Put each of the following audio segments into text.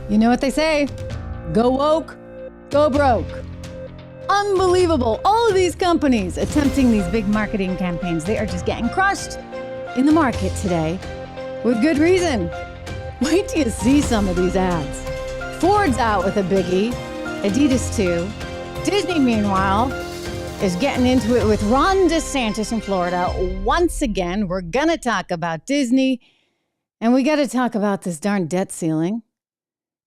You know what they say? Go woke, go broke. Unbelievable. All of these companies attempting these big marketing campaigns, they are just getting crushed in the market today with good reason. Wait till you see some of these ads. Ford's out with a biggie, Adidas too. Disney, meanwhile, is getting into it with Ron DeSantis in Florida. Once again, we're going to talk about Disney, and we got to talk about this darn debt ceiling.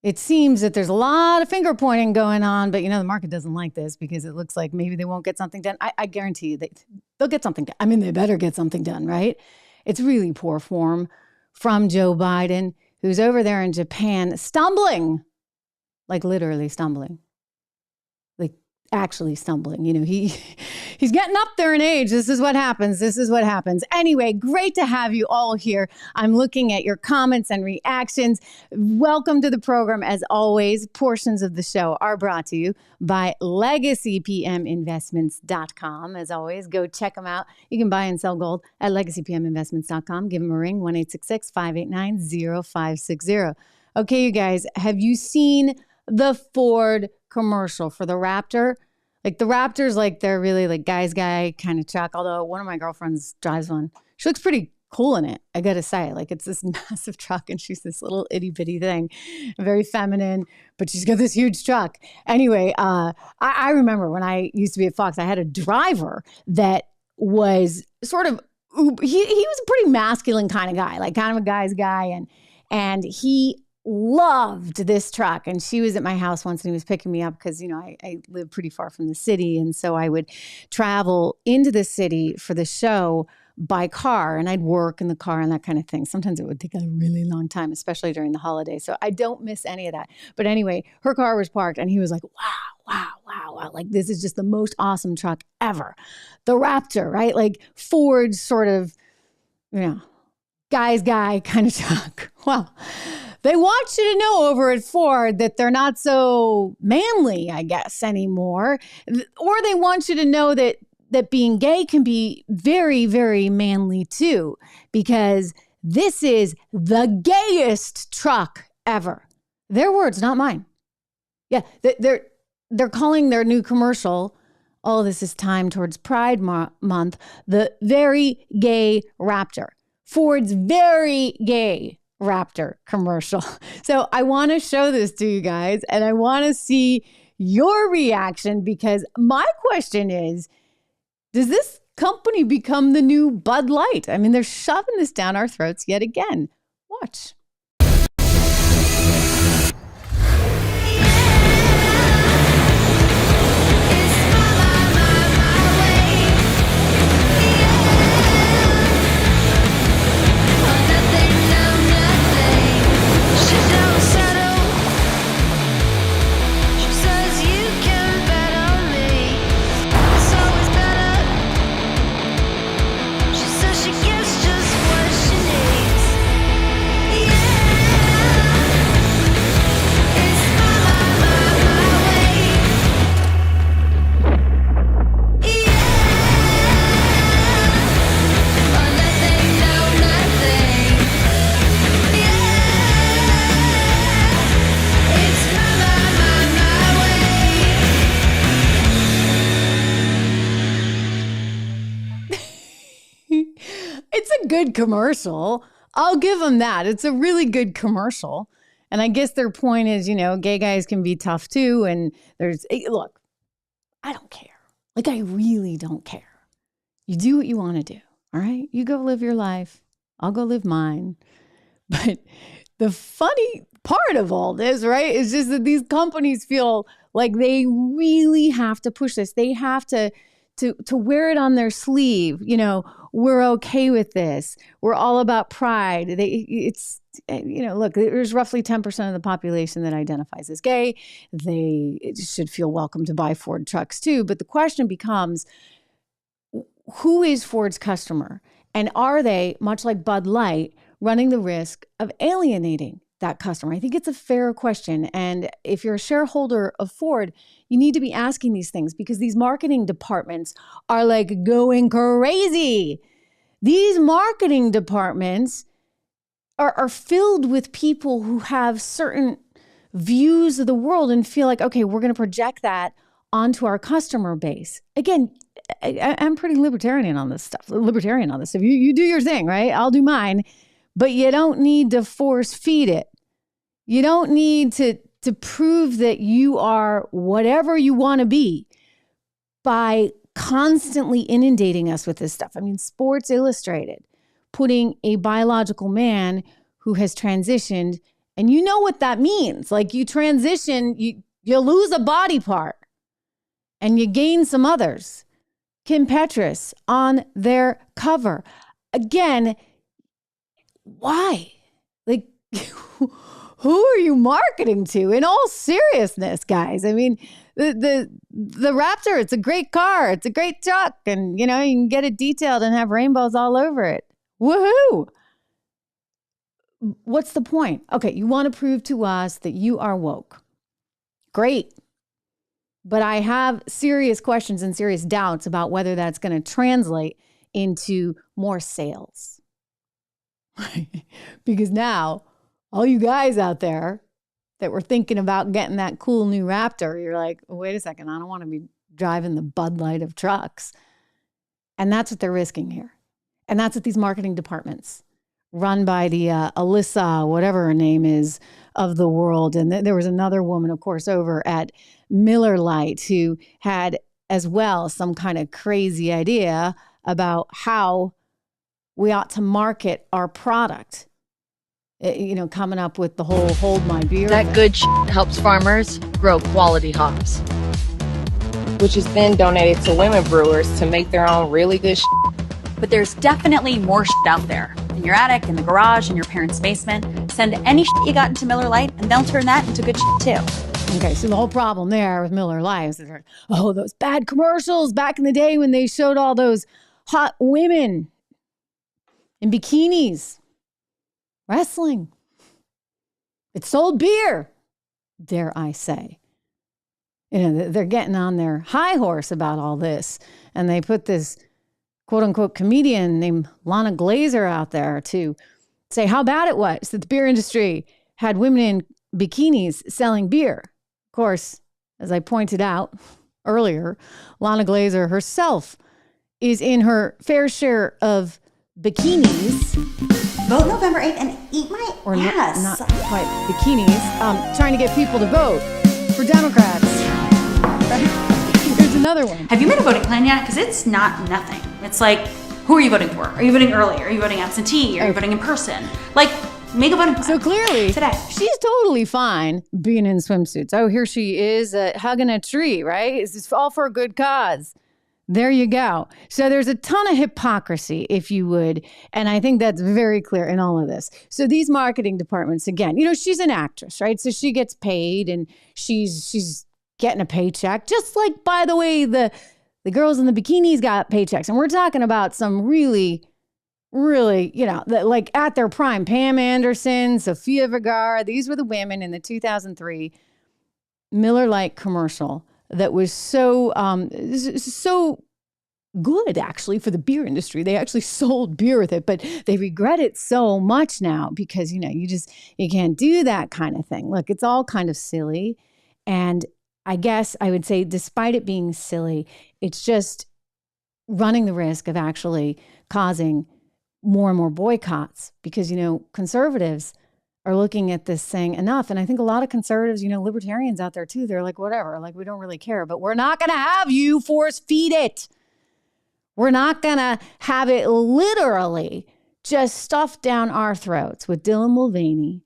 It seems that there's a lot of finger pointing going on, but the market doesn't like this because it looks like maybe they won't get something done. I guarantee you they'll get something done. I mean, they better get something done, right? It's really poor form from Joe Biden, who's over there in Japan stumbling, like literally stumbling, like actually stumbling. He's getting up there in age. This is what happens. Anyway, great to have you all here. I'm looking at your comments and reactions. Welcome to the program. As always, portions of the show are brought to you by LegacyPMInvestments.com. As always, go check them out. You can buy and sell gold at LegacyPMInvestments.com. Give them a ring, 1-866-589-0560. Okay, you guys, have you seen the Ford commercial for the Raptor? Like the Raptor's like they're really like guy's guy kind of truck. Although one of my girlfriends drives one. She looks pretty cool in it, I gotta say. Like it's this massive truck and she's this little itty bitty thing. Very feminine, but she's got this huge truck. Anyway, I remember when I used to be at Fox, I had a driver that was sort of, he was a pretty masculine kind of guy, like kind of a guy's guy. And he loved this truck. And she was at my house once and he was picking me up because, I live pretty far from the city. And so I would travel into the city for the show by car and I'd work in the car and that kind of thing. Sometimes it would take a really long time, especially during the holidays. So I don't miss any of that. But anyway, her car was parked and he was like, wow. Like this is just the most awesome truck ever. The Raptor, right? Like Ford's sort of, guy's guy kind of truck. Well, they want you to know over at Ford that they're not so manly, I guess, anymore. Or they want you to know that being gay can be very, very manly too, because this is the gayest truck ever. Their words, not mine. Yeah, they're calling their new commercial, all this is timed towards Pride Month, the Very Gay Raptor. Ford's Very Gay Raptor commercial. So I want to show this to you guys and I want to see your reaction because my question is, does this company become the new Bud Light? I mean, they're shoving this down our throats yet again. Watch. Good commercial. I'll give them that. It's a really good commercial. And I guess their point is, gay guys can be tough too. And look, I don't care. Like, I really don't care. You do what you want to do. All right. You go live your life. I'll go live mine. But the funny part of all this, right, is just that these companies feel like they really have to push this. They have to wear it on their sleeve. We're okay with this. We're all about pride. Look, there's roughly 10% of the population that identifies as gay. They should feel welcome to buy Ford trucks too. But the question becomes, who is Ford's customer? And are they, much like Bud Light, running the risk of alienating that customer? I think it's a fair question. And if you're a shareholder of Ford, you need to be asking these things because these marketing departments are like going crazy. These marketing departments are filled with people who have certain views of the world and feel like, okay, we're going to project that onto our customer base. Again, I'm pretty libertarian on this stuff. You do your thing, right? I'll do mine. But you don't need to force feed it. You don't need to prove that you are whatever you want to be by constantly inundating us with this stuff. I mean, Sports Illustrated putting a biological man who has transitioned, and you know what that means. Like, you transition, you lose a body part and you gain some others. Kim Petras on their cover. Again, why? Like, who are you marketing to? In all seriousness, guys. I mean, the Raptor, it's a great car. It's a great truck. And, you know, you can get it detailed and have rainbows all over it. Woohoo! What's the point? Okay, you want to prove to us that you are woke. Great. But I have serious questions and serious doubts about whether that's going to translate into more sales. Because now, all you guys out there that were thinking about getting that cool new Raptor, you're like, wait a second, I don't want to be driving the Bud Light of trucks. And that's what they're risking here. And that's what these marketing departments run by the Alyssa, whatever her name is, of the world. And there was another woman, of course, over at Miller Lite who had as well some kind of crazy idea about how we ought to market our product. You know, coming up with the whole hold my beer. That good helps farmers grow quality hops, which is then donated to women brewers to make their own really good But there's definitely more out there. In your attic, in the garage, in your parents' basement. Send any you got into Miller Lite, and they'll turn that into good too. Okay, so the whole problem there with Miller Lite is, oh, those bad commercials back in the day when they showed all those hot women in bikinis wrestling. It sold beer, dare I say. You know, they're getting on their high horse about all this, and they put this quote-unquote comedian named Lana Glazer out there to say how bad it was that the beer industry had women in bikinis selling beer. Of course, as I pointed out earlier, Lana Glazer herself is in her fair share of bikinis. Vote November 8th and eat my ass. Not quite bikinis. Trying to get people to vote for Democrats. Here's another one. Have you made a voting plan yet? Because it's not nothing. It's like, who are you voting for? Are you voting early? Are you voting absentee? Are you voting in person? Like, make a voting plan. So clearly, today, she's totally fine being in swimsuits. Oh, here she is hugging a tree, right? It's all for a good cause. There you go. So there's a ton of hypocrisy, if you would. And I think that's very clear in all of this. So these marketing departments, again, you know, she's an actress, right? So she gets paid and she's getting a paycheck. Just like, by the way, the girls in the bikinis got paychecks. And we're talking about some really, you know, like at their prime. Pam Anderson, Sofia Vergara. These were the women in the 2003 Miller Lite commercial that was so good, actually, for the beer industry. They actually sold beer with it, but they regret it so much now because, you know, you can't do that kind of thing. Look, it's all kind of silly. And I guess I would say, despite it being silly, it's just running the risk of actually causing more and more boycotts because, you know, conservatives are looking at this saying enough. And I think a lot of conservatives, you know, libertarians out there too, they're like, whatever, like, we don't really care, but we're not going to have you force feed it. We're not going to have it literally just stuffed down our throats with Dylan Mulvaney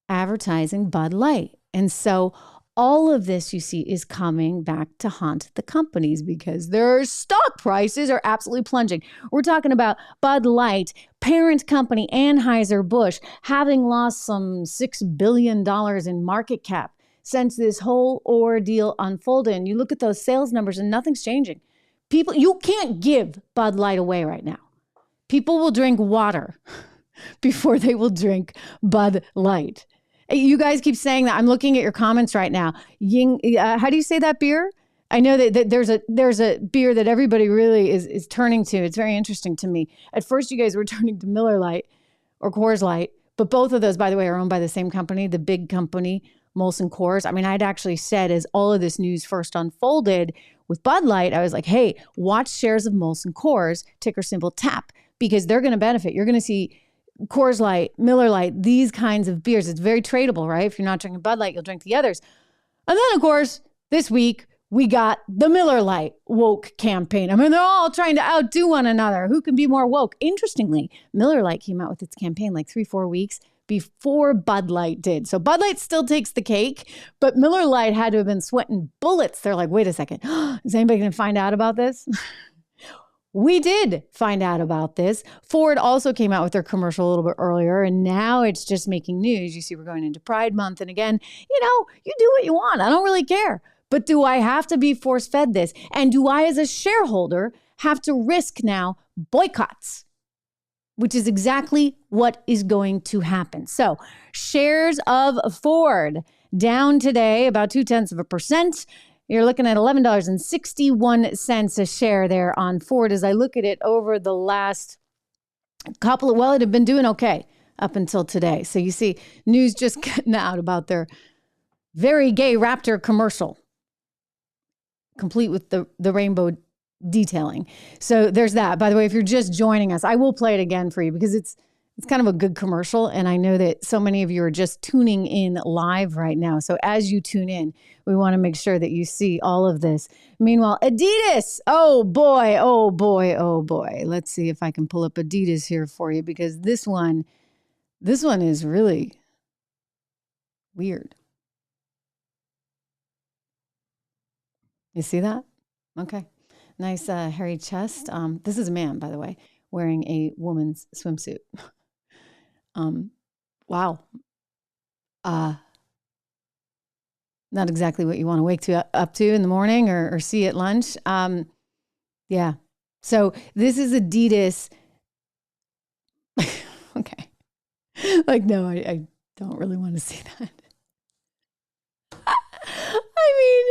advertising Bud Light. And so all of this, you see, is coming back to haunt the companies because their stock prices are absolutely plunging. We're talking about Bud Light, parent company Anheuser-Busch, having lost some $6 billion in market cap since this whole ordeal unfolded. And you look at those sales numbers and nothing's changing. People, you can't give Bud Light away right now. People will drink water before they will drink Bud Light. You guys keep saying that. I'm looking at your comments right now. How do you say that beer? I know that there's a beer that everybody really is turning to. It's very interesting to me. At first, you guys were turning to Miller Lite or Coors Light, but both of those, by the way, are owned by the same company, the big company, Molson Coors. I mean, I'd actually said as all of this news first unfolded with Bud Light, I was like, hey, watch shares of Molson Coors, ticker symbol TAP, because they're going to benefit. You're going to see Coors Light, Miller Light, these kinds of beers. It's very tradable, right? If you're not drinking Bud Light, you'll drink the others. And then, of course, this week, we got the Miller Lite woke campaign. I mean, they're all trying to outdo one another. Who can be more woke? Interestingly, Miller Lite came out with its campaign like 3-4 weeks before Bud Light did. So Bud Light still takes the cake, but Miller Lite had to have been sweating bullets. They're like, wait a second. Is anybody going to find out about this? We did find out about this. Ford also came out with their commercial a little bit earlier, and now it's just making news. You see, we're going into Pride Month. And again, you do what you want. I don't really care. But do I have to be force-fed this? And do I, as a shareholder, have to risk now boycotts? Which is exactly what is going to happen. So shares of Ford down today about 0.2%. You're looking at $11.61 a share there on Ford. As I look at it over the last couple of, well, it had been doing okay up until today. So you see news just getting out about their very gay Raptor commercial, complete with the rainbow detailing. So there's that. By the way, if you're just joining us, I will play it again for you because it's kind of a good commercial. And I know that so many of you are just tuning in live right now. So as you tune in, we want to make sure that you see all of this. Meanwhile, Adidas. Oh boy, oh boy, oh boy. Let's see if I can pull up Adidas here for you because this one is really weird. You see that? Okay. Nice hairy chest. This is a man, by the way, wearing a woman's swimsuit. Wow. Not exactly what you want to wake up to in the morning or see at lunch. Yeah. So this is Adidas. Okay. Like, no, I don't really want to see that. I mean,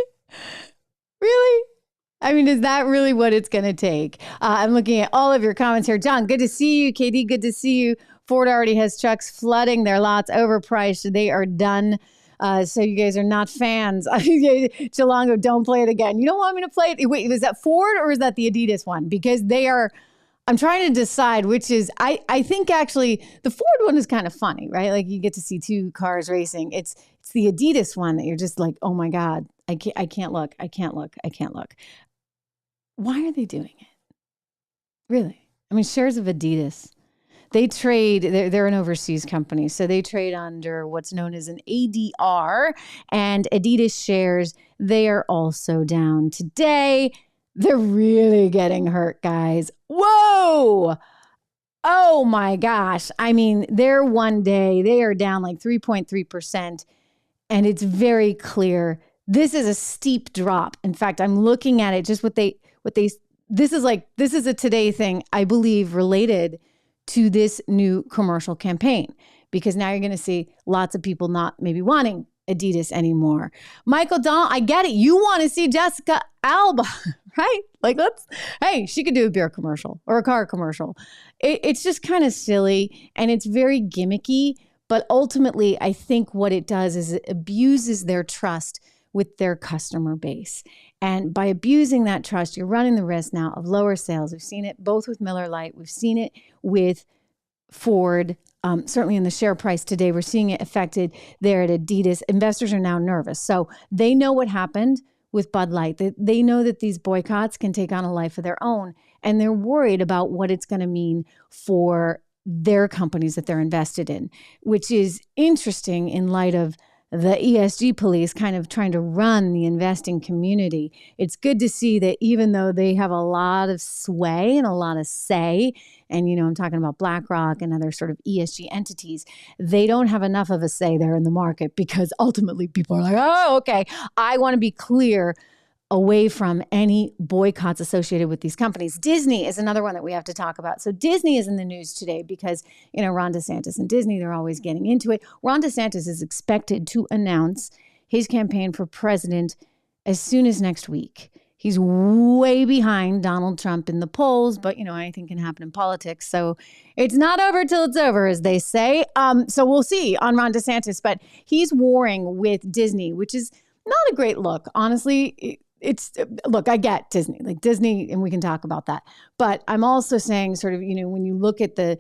really? I mean, is that really what it's going to take? I'm looking at all of your comments here. John, good to see you. Katie, good to see you. Ford already has trucks flooding their lots, overpriced. They are done. So you guys are not fans. Chilango, don't play it again. You don't want me to play it? Wait, was that Ford or is that the Adidas one? Because they are, I'm trying to decide which is, I think actually the Ford one is kind of funny, right? Like you get to see two cars racing. It's the Adidas one that you're just like, oh my God, I can't look. Why are they doing it? Really? I mean, shares of Adidas. They trade, they're an overseas company, so they trade under what's known as an ADR, and Adidas shares, they are also down today. They're really getting hurt, guys. Whoa! Oh my gosh. I mean, they're one day, they are down like 3.3%, and it's very clear. This is a steep drop. In fact, I'm looking at it, just this is a today thing, I believe, related to this new commercial campaign, because now you're going to see lots of people not maybe wanting Adidas anymore. Michael Dahl, I get it. You want to see Jessica Alba, right? Like, hey, she could do a beer commercial or a car commercial. It's just kind of silly and it's very gimmicky, but ultimately I think what it does is it abuses their trust with their customer base. And by abusing that trust, you're running the risk now of lower sales. We've seen it both with Miller Lite. We've seen it with Ford. Certainly in the share price today, we're seeing it affected there at Adidas. Investors are now nervous. So they know what happened with Bud Light. They know that these boycotts can take on a life of their own. And they're worried about what it's going to mean for their companies that they're invested in, which is interesting in light of the ESG police kind of trying to run the investing community. It's good to see that even though they have a lot of sway and a lot of say, and I'm talking about BlackRock and other sort of ESG entities, they don't have enough of a say there in the market because ultimately people are like, oh, okay, I want to be clear away from any boycotts associated with these companies. Disney is another one that we have to talk about. So Disney is in the news today because, Ron DeSantis and Disney, they're always getting into it. Ron DeSantis is expected to announce his campaign for president as soon as next week. He's way behind Donald Trump in the polls, but anything can happen in politics. So it's not over till it's over, as they say. So we'll see on Ron DeSantis, but he's warring with Disney, which is not a great look. Honestly, look, I get Disney, and we can talk about that. But I'm also saying sort of, when you look at the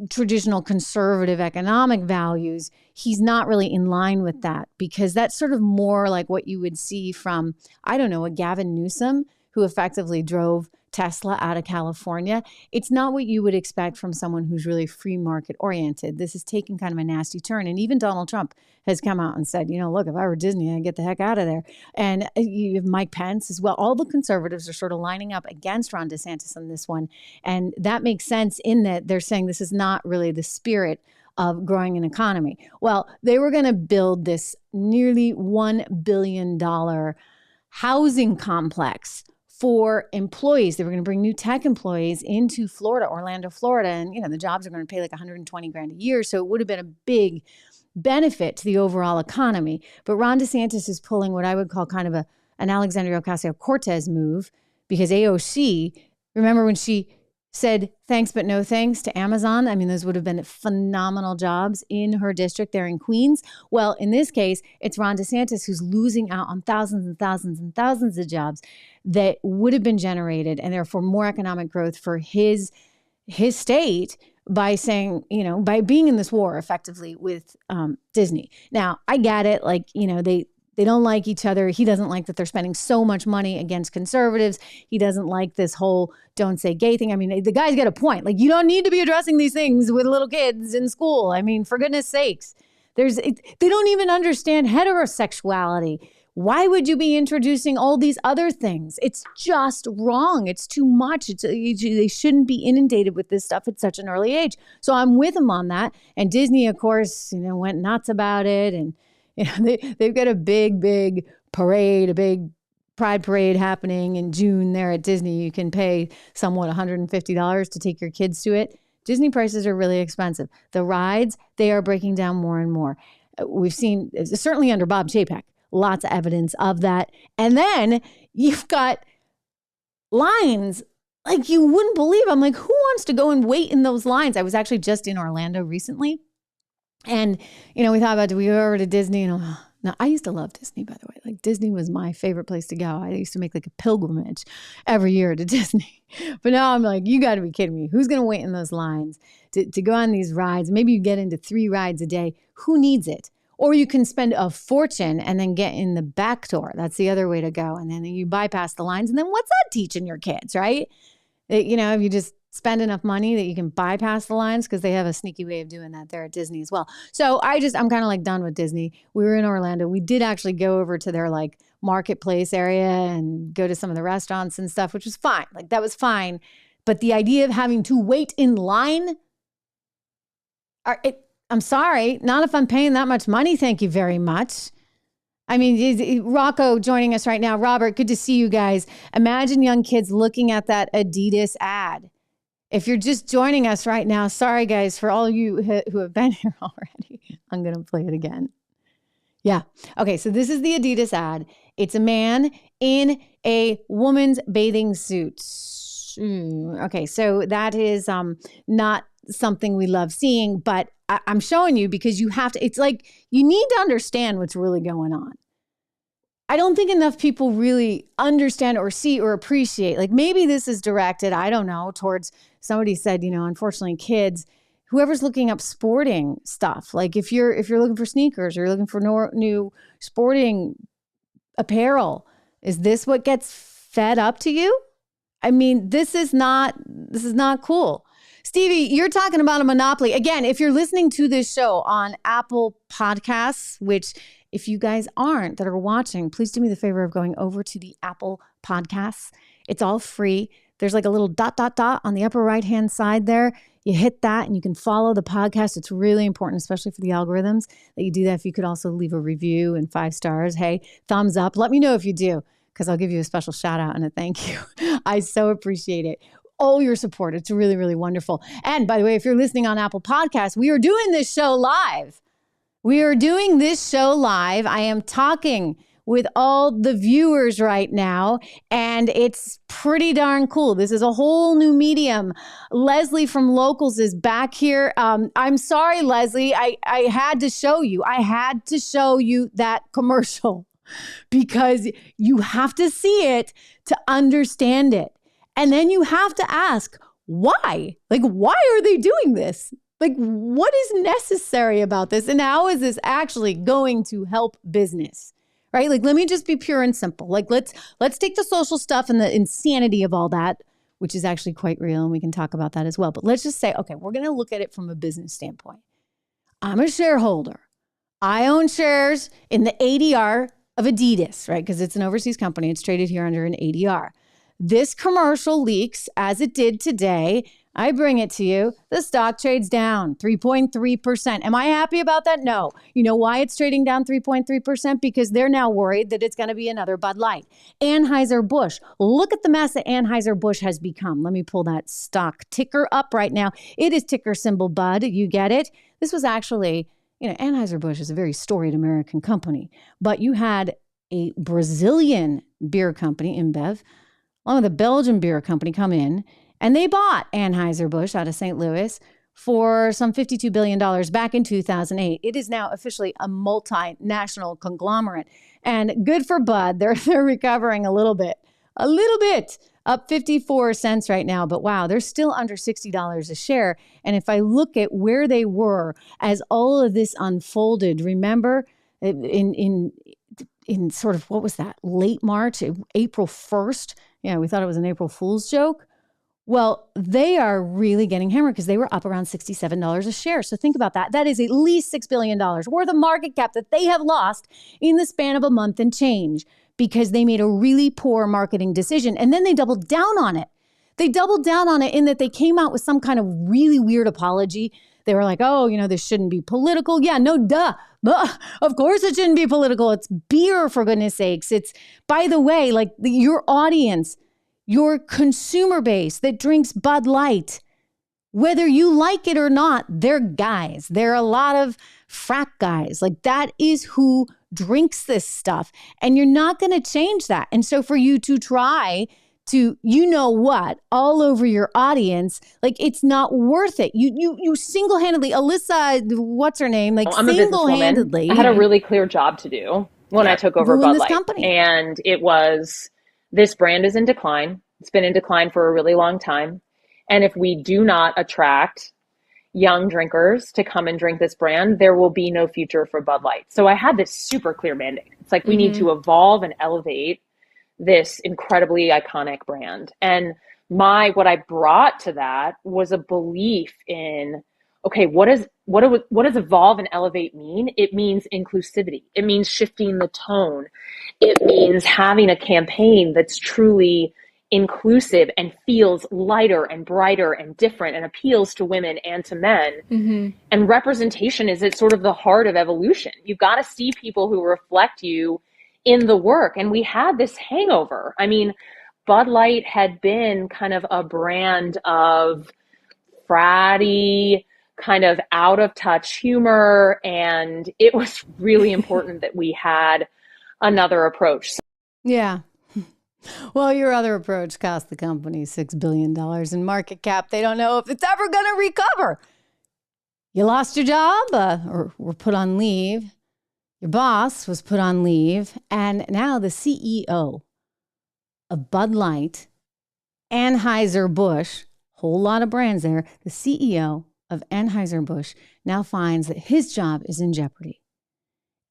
traditional conservative economic values, he's not really in line with that, because that's sort of more like what you would see from, I don't know, a Gavin Newsom who effectively drove Tesla out of California. It's not what you would expect from someone who's really free market oriented. This is taking kind of a nasty turn. And even Donald Trump has come out and said, look, if I were Disney, I'd get the heck out of there. And you have Mike Pence as well. All the conservatives are sort of lining up against Ron DeSantis on this one. And that makes sense in that they're saying this is not really the spirit of growing an economy. Well, they were going to build this nearly $1 billion housing complex for employees. They were going to bring new tech employees into Florida, Orlando, Florida. And, the jobs are going to pay like $120,000 a year. So it would have been a big benefit to the overall economy. But Ron DeSantis is pulling what I would call kind of an Alexandria Ocasio-Cortez move, because AOC, remember when she said thanks but no thanks to Amazon? I mean, those would have been phenomenal jobs in her district there in Queens. Well, in this case, it's Ron DeSantis who's losing out on thousands and thousands and thousands of jobs that would have been generated, and therefore more economic growth for his state by saying, by being in this war effectively with Disney. Now, I get it. They don't like each other. He doesn't like that they're spending so much money against conservatives. He doesn't like this whole don't say gay thing. I mean, the guy's got a point. You don't need to be addressing these things with little kids in school. I mean, for goodness sakes, they don't even understand heterosexuality. Why would you be introducing all these other things? It's just wrong. It's too much. They shouldn't be inundated with this stuff at such an early age. So I'm with him on that. And Disney, of course, went nuts about it. And they've got a big parade, a big pride parade happening in June there at Disney. You can pay somewhat $150 to take your kids to it. Disney prices are really expensive. The rides, they are breaking down more and more. We've seen, certainly under Bob Chapek, lots of evidence of that. And then you've got lines like you wouldn't believe. I'm like, who wants to go and wait in those lines? I was actually just in Orlando recently. And, we thought about, do we go over to Disney? And now, I used to love Disney, by the way. Disney was my favorite place to go. I used to make a pilgrimage every year to Disney. But now I'm like, you got to be kidding me. Who's going to wait in those lines to go on these rides? Maybe you get into 3 rides a day. Who needs it? Or you can spend a fortune and then get in the back door. That's the other way to go. And then you bypass the lines. And then what's that teaching your kids, right? If you just spend enough money that you can bypass the lines, because they have a sneaky way of doing that there at Disney as well. So I'm kind of done with Disney. We were in Orlando. We did actually go over to their marketplace area and go to some of the restaurants and stuff, which was fine. That was fine. But the idea of having to wait in line, I'm sorry, not if I'm paying that much money. Thank you very much. I mean, Rocco joining us right now. Robert, good to see you guys. Imagine young kids looking at that Adidas ad. If you're just joining us right now, sorry guys, for all you who have been here already, I'm going to play it again. Yeah. Okay. So this is the Adidas ad. It's a man in a woman's bathing suit. Okay. So that is not something we love seeing, but I'm showing you because you have to, it's you need to understand what's really going on. I don't think enough people really understand or see or appreciate. Maybe this is directed, I don't know, towards, somebody said, unfortunately kids, whoever's looking up sporting stuff. If you're looking for sneakers or you're looking for new sporting apparel, is this what gets fed up to you? I mean, this is not cool. Stevie, you're talking about a monopoly. Again, if you're listening to this show on Apple Podcasts, which if you guys aren't that are watching, please do me the favor of going over to the Apple Podcasts. It's all free. There's a little ... on the upper right-hand side there. You hit that and you can follow the podcast. It's really important, especially for the algorithms, that you do that. If you could also leave a review and 5 stars. Hey, thumbs up. Let me know if you do, because I'll give you a special shout out and a thank you. I so appreciate it. All your support. It's really, really wonderful. And by the way, if you're listening on Apple Podcasts, we are doing this show live. I am talking with all the viewers right now, and it's pretty darn cool. This is a whole new medium. Leslie from Locals is back here. I'm sorry, Leslie. I had to show you. I had to show you that commercial because you have to see it to understand it. And then you have to ask, why? Like, why are they doing this? Like, what is necessary about this? And how is this actually going to help business? Right? Like, let me just be pure and simple. Like, let's take the social stuff and the insanity of all that, which is actually quite real, and we can talk about that as well. But let's just say, okay, we're going to look at it from a business standpoint. I'm a shareholder. I own shares in the ADR of Adidas, right? Because it's an overseas company. It's traded here under an ADR. This commercial leaks as it did today. I bring it to you. The stock trades down 3.3%. Am I happy about that? No. You know why it's trading down 3.3%? Because they're now worried that it's going to be another Bud Light. Anheuser-Busch. Look at the mess that Anheuser-Busch has become. Let me pull that stock ticker up right now. It is ticker symbol BUD. You get it? This was actually, Anheuser-Busch is a very storied American company. But you had a Brazilian beer company, InBev, along with a Belgian beer company come in, and they bought Anheuser-Busch out of St. Louis for some $52 billion back in 2008. It is now officially a multinational conglomerate. And good for Bud. They're recovering a little bit, up 54 cents right now. But wow, they're still under $60 a share. And if I look at where they were as all of this unfolded, remember in sort of, what was that, late March, April 1st? Yeah, we thought it was an April Fool's joke. Well, they are really getting hammered because they were up around $67 a share. So think about that. That is at least $6 billion worth of market cap that they have lost in the span of a month and change because they made a really poor marketing decision. And then they doubled down on it. They doubled down on it in that they came out with some kind of really weird apology. They were like, oh, this shouldn't be political. Yeah, no, duh. Of course it shouldn't be political. It's beer, for goodness sakes. It's, by the way, like your audience, your consumer base that drinks Bud Light, whether you like it or not, they're guys. They're a lot of frat guys. Like, that is who drinks this stuff. And you're not going to change that. And so for you to try to, all over your audience, like, it's not worth it. You single-handedly, Alyssa, what's her name? Like, I'm single-handedly. I had a really clear job to do when I took over Bud Light. Company. And it was, this brand is in decline. It's been in decline for a really long time. And if we do not attract young drinkers to come and drink this brand, there will be no future for Bud Light. So I had this super clear mandate. It's like, we need to evolve and elevate this incredibly iconic brand. And what I brought to that was a belief in, okay, what does evolve and elevate mean? It means inclusivity. It means shifting the tone. It means having a campaign that's truly inclusive and feels lighter and brighter and different and appeals to women and to men. Mm-hmm. And representation is at sort of the heart of evolution. You've got to see people who reflect you in the work. And we had this hangover. I mean, Bud Light had been kind of a brand of fratty, kind of out of touch humor. And it was really important that we had another approach. Yeah. Well, your other approach cost the company $6 billion in market cap. They don't know if it's ever going to recover. You lost your job or were put on leave. Your boss was put on leave. And now the CEO of Bud Light, Anheuser-Busch, whole lot of brands there, the CEO of Anheuser-Busch now finds that his job is in jeopardy.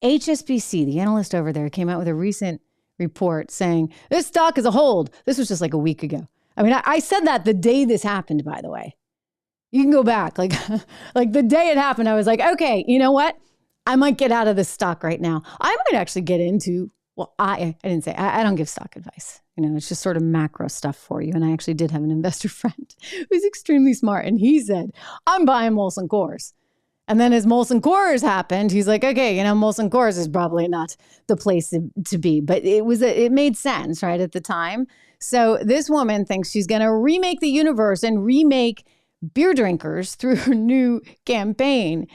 HSBC, the analyst over there, came out with a recent report saying this stock is a hold. This was just like a week ago. I mean, I said that the day this happened, by the way. You can go back. Like the day it happened, I was like, okay, you know what? I might get out of this stock right now. I might actually get into, I didn't say, I don't give stock advice. It's just sort of macro stuff for you. And I actually did have an investor friend who's extremely smart. And he said, I'm buying Molson Coors. And then as Molson Coors happened, he's like, okay, Molson Coors is probably not the place to be. But it made sense, right, at the time. So this woman thinks she's going to remake the universe and remake beer drinkers through her new campaign.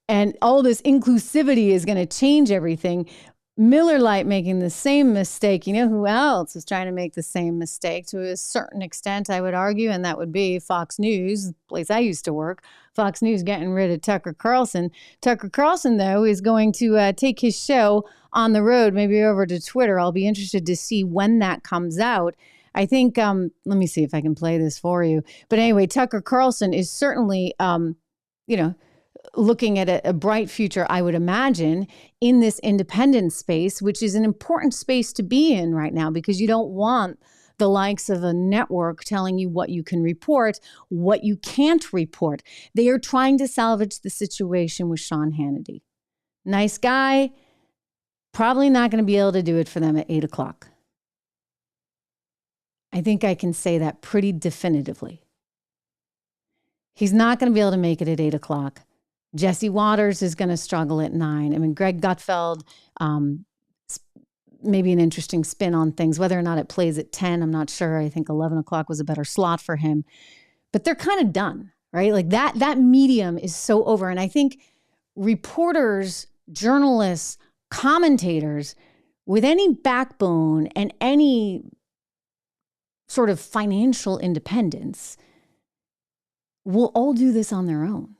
And all this inclusivity is going to change everything. Miller Lite making the same mistake. You know who else is trying to make the same mistake to a certain extent, I would argue, and that would be Fox News, the place I used to work. Fox News getting rid of Tucker Carlson. Tucker Carlson, though, is going to take his show on the road, maybe over to Twitter. I'll be interested to see when that comes out. I think, let me see if I can play this for you. But anyway, Tucker Carlson is certainly, looking at a bright future, I would imagine, in this independent space, which is an important space to be in right now because you don't want the likes of a network telling you what you can report, what you can't report. They are trying to salvage the situation with Sean Hannity. Nice guy, probably not going to be able to do it for them at 8 o'clock. I think I can say that pretty definitively. He's not going to be able to make it at 8 o'clock. Jesse Waters is going to struggle at 9. I mean, Greg Gutfeld, maybe an interesting spin on things. Whether or not it plays at 10, I'm not sure. I think 11 o'clock was a better slot for him. But they're kind of done, right? Like that medium is so over. And I think reporters, journalists, commentators with any backbone and any sort of financial independence will all do this on their own.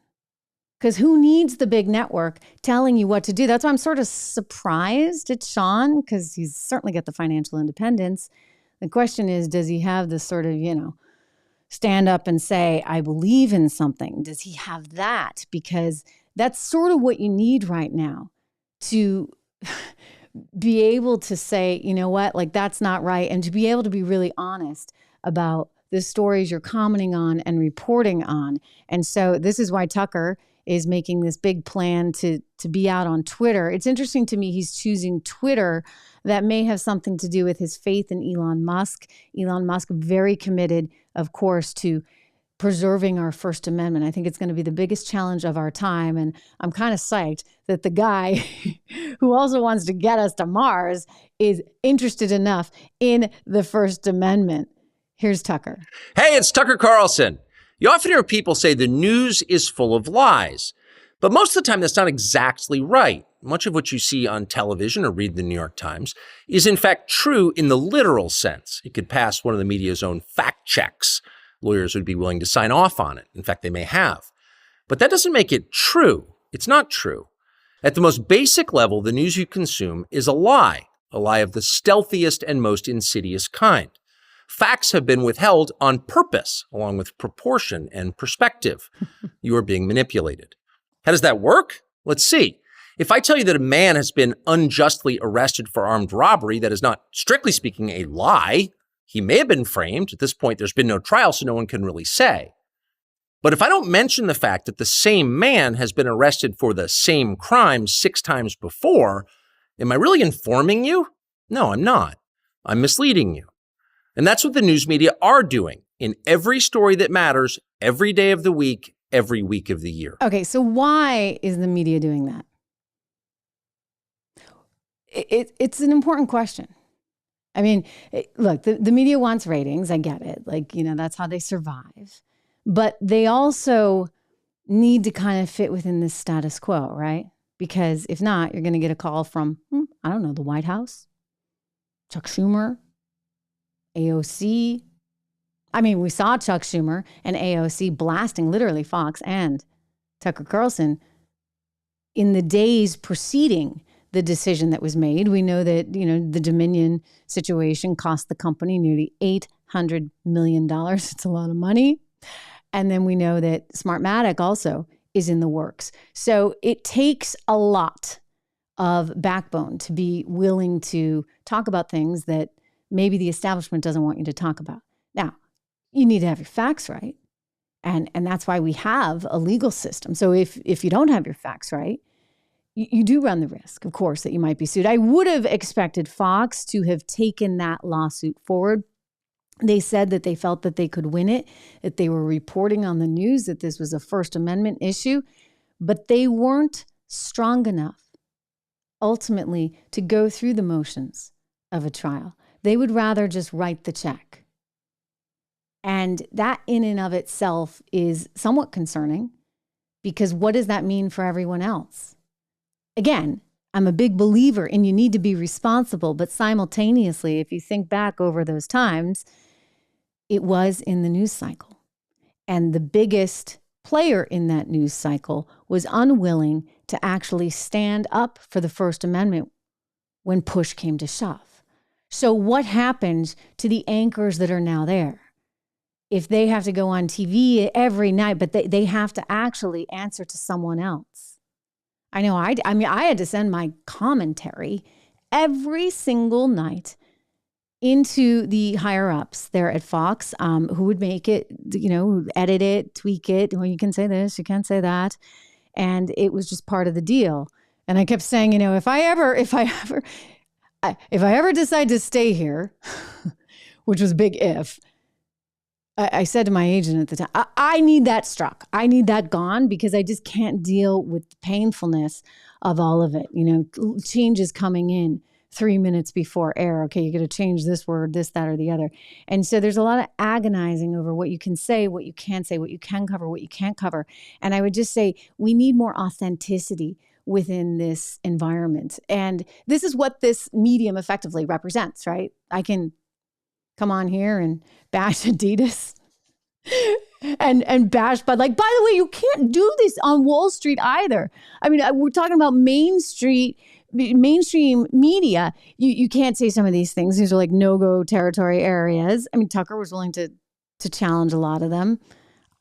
Because who needs the big network telling you what to do? That's why I'm sort of surprised at Sean, because he's certainly got the financial independence. The question is, does he have this sort of, stand up and say, I believe in something? Does he have that? Because that's sort of what you need right now to be able to say, you know what, like that's not right. And to be able to be really honest about the stories you're commenting on and reporting on. And so this is why Tucker is making this big plan to be out on Twitter. It's interesting to me he's choosing Twitter. That may have something to do with his faith in Elon Musk. Elon Musk very committed, of course, to preserving our First Amendment. I think it's going to be the biggest challenge of our time. And I'm kind of psyched that the guy who also wants to get us to Mars is interested enough in the First Amendment. Here's Tucker. Hey, it's Tucker Carlson. You often hear people say the news is full of lies, but most of the time that's not exactly right. Much of what you see on television or read the New York Times is in fact true in the literal sense. It could pass one of the media's own fact checks. Lawyers would be willing to sign off on it. In fact, they may have. But that doesn't make it true. It's not true. At the most basic level, the news you consume is a lie of the stealthiest and most insidious kind. Facts have been withheld on purpose, along with proportion and perspective. You are being manipulated. How does that work? Let's see. If I tell you that a man has been unjustly arrested for armed robbery, that is not, strictly speaking, a lie. He may have been framed. At this point, there's been no trial, so no one can really say. But if I don't mention the fact that the same man has been arrested for the same crime 6 times before, am I really informing you? No, I'm not. I'm misleading you. And that's what the news media are doing in every story that matters, every day of the week, every week of the year. Okay, so why is the media doing that? It's an important question. I mean, look, the media wants ratings. I get it. Like, that's how they survive. But they also need to kind of fit within this status quo, right? Because if not, you're going to get a call from, I don't know, the White House, Chuck Schumer, AOC. I mean, we saw Chuck Schumer and AOC blasting literally Fox and Tucker Carlson in the days preceding the decision that was made. We know that, the Dominion situation cost the company nearly $800 million. It's a lot of money. And then we know that Smartmatic also is in the works. So it takes a lot of backbone to be willing to talk about things that maybe the establishment doesn't want you to talk about. Now, you need to have your facts right. And that's why we have a legal system. So if you don't have your facts right, you do run the risk, of course, that you might be sued. I would have expected Fox to have taken that lawsuit forward. They said that they felt that they could win it, that they were reporting on the news, that this was a First Amendment issue, but they weren't strong enough ultimately to go through the motions of a trial. They would rather just write the check. And that in and of itself is somewhat concerning, because what does that mean for everyone else? Again, I'm a big believer in you need to be responsible, but simultaneously, if you think back over those times, it was in the news cycle. And the biggest player in that news cycle was unwilling to actually stand up for the First Amendment when push came to shove. So what happens to the anchors that are now there? If they have to go on TV every night, but they have to actually answer to someone else. I know, I had to send my commentary every single night into the higher ups there at Fox, who would make it, edit it, tweak it. Well, you can say this, you can't say that. And it was just part of the deal. And I kept saying, if I ever decide to stay here, which was a big if, I said to my agent at the time, I need that struck. I need that gone because I just can't deal with the painfulness of all of it. Changes coming in 3 minutes before air. Okay, you got to change this word, this, that, or the other. And so there's a lot of agonizing over what you can say, what you can't say, what you can cover, what you can't cover. And I would just say we need more authenticity within this environment. And this is what this medium effectively represents, right? I can come on here and bash Adidas and bash, but by the way, you can't do this on Wall Street either. I mean, we're talking about mainstream media. You can't say some of these things. These are like no-go territory areas. I mean, Tucker was willing to challenge a lot of them.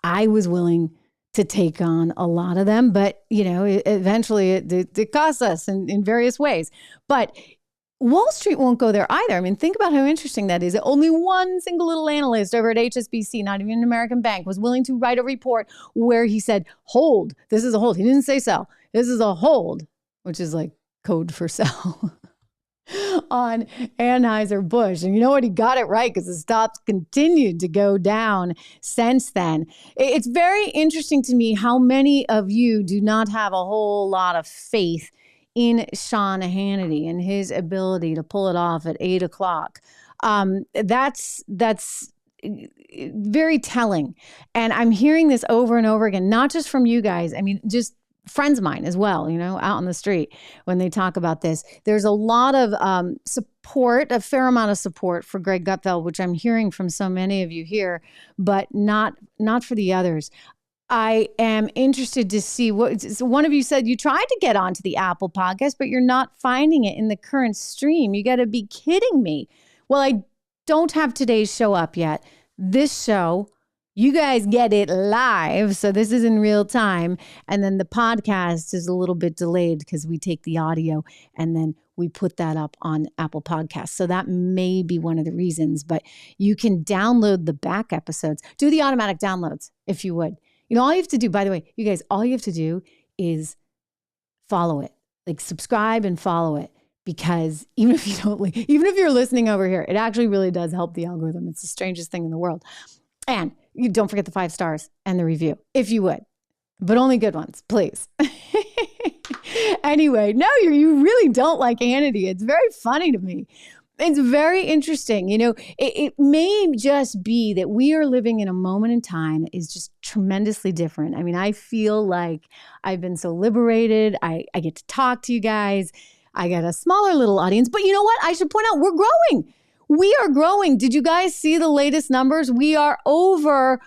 I was willing to take on a lot of them, but eventually it costs us in various ways. But Wall Street won't go there either. I mean, think about how interesting that is. Only one single little analyst over at HSBC, not even an American bank, was willing to write a report where he said, hold, this is a hold. He didn't say sell. This is a hold, which is like code for sell on Anheuser-Busch. And you know what? He got it right because the stocks continued to go down since then. It's very interesting to me how many of you do not have a whole lot of faith in Sean Hannity and his ability to pull it off at 8 o'clock. That's very telling. And I'm hearing this over and over again, not just from you guys. I mean, just friends of mine as well, out on the street when they talk about this. There's a lot of support, a fair amount of support for Greg Gutfeld, which I'm hearing from so many of you here, but not for the others. I am interested to see so one of you said you tried to get onto the Apple podcast, but you're not finding it in the current stream. You got to be kidding me. Well, I don't have today's show up yet. This show, you guys get it live. So this is in real time. And then the podcast is a little bit delayed because we take the audio and then we put that up on Apple Podcasts. So that may be one of the reasons, but you can download the back episodes. Do the automatic downloads if you would. All you have to do, by the way, you guys, all you have to do is follow it, like subscribe and follow it, because even if you're listening over here, it actually really does help the algorithm. It's the strangest thing in the world. And you don't forget the 5 stars and the review, if you would, but only good ones, please. Anyway, no, you really don't like Hannity. It's very funny to me. It's very interesting. It may just be that we are living in a moment in time that is just tremendously different. I mean, I feel like I've been so liberated. I get to talk to you guys. I got a smaller little audience. But you know what? I should point out, we're growing. We are growing. Did you guys see the latest numbers? We are over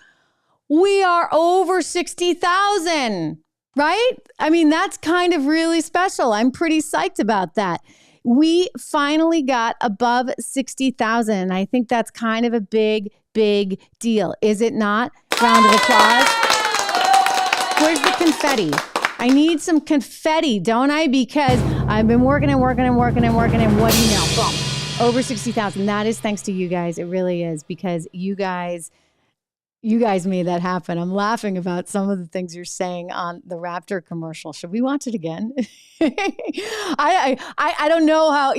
60,000, right? I mean, that's kind of really special. I'm pretty psyched about that. We finally got above 60,000. I think that's kind of a big, big deal. Is it not? Round of applause. Where's the confetti? I need some confetti, don't I? Because I've been working and what do you know? Boom. Over 60,000. That is thanks to you guys. It really is, because you guys made that happen. I'm laughing about some of the things you're saying on the Raptor commercial. Should we watch it again? I don't know how,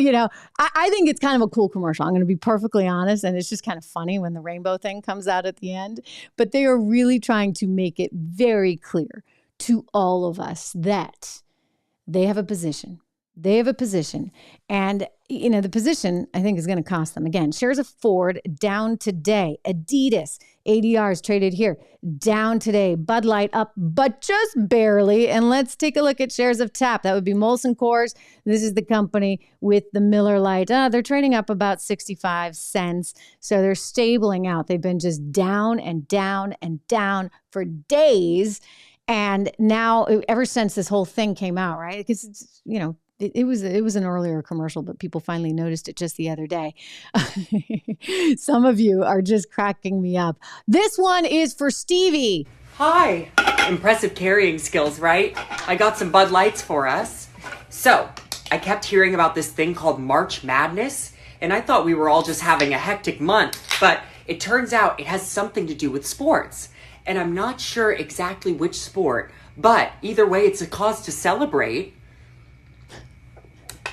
I think it's kind of a cool commercial. I'm going to be perfectly honest. And it's just kind of funny when the rainbow thing comes out at the end. But they are really trying to make it very clear to all of us that they have a position. And, the position, I think, is going to cost them. Again, shares of Ford down today. Adidas ADRs traded here down today. Bud Light up, but just barely. And let's take a look at shares of TAP. That would be Molson Coors. This is the company with the Miller Lite. They're trading up about 65 cents. So they're stabling out. They've been just down and down and down for days. And now, ever since this whole thing came out, right? Because it's, it was an earlier commercial, but people finally noticed it just the other day. Some of you are just cracking me up. This one is for Stevie. Hi. Impressive carrying skills, right? I got some Bud Lights for us. So, I kept hearing about this thing called March Madness, and I thought we were all just having a hectic month, but it turns out it has something to do with sports. And I'm not sure exactly which sport, but either way, it's a cause to celebrate.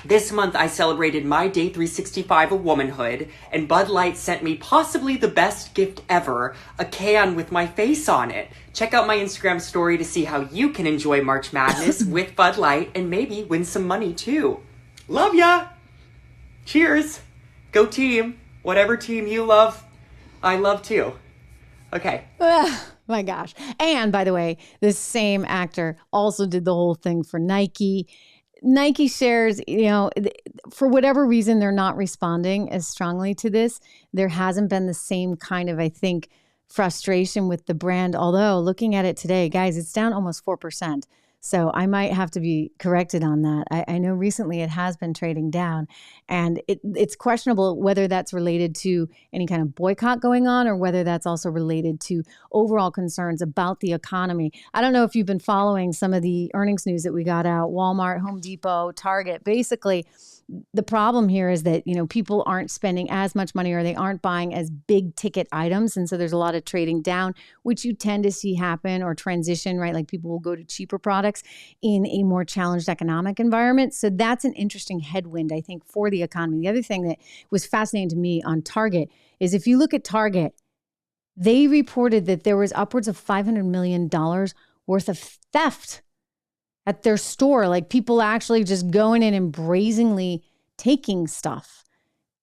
This month, I celebrated my day 365 of womanhood, and Bud Light sent me possibly the best gift ever, a can with my face on it. Check out my Instagram story to see how you can enjoy March Madness with Bud Light and maybe win some money too. Love ya! Cheers! Go team! Whatever team you love, I love too. Okay. My gosh. And by the way, this same actor also did the whole thing for Nike. Nike shares, for whatever reason, they're not responding as strongly to this. There hasn't been the same kind of, I think, frustration with the brand. Although looking at it today, guys, it's down almost 4%. So I might have to be corrected on that. I know recently it has been trading down, and it's questionable whether that's related to any kind of boycott going on or whether that's also related to overall concerns about the economy. I don't know if you've been following some of the earnings news that we got out, Walmart, Home Depot, Target. Basically, the problem here is that, people aren't spending as much money or they aren't buying as big ticket items. And so there's a lot of trading down, which you tend to see happen or transition, right? Like people will go to cheaper products in a more challenged economic environment. So that's an interesting headwind, I think, for the economy. The other thing that was fascinating to me on Target is if you look at Target, they reported that there was upwards of $500 million worth of theft at their store, like people actually just going in and brazenly taking stuff.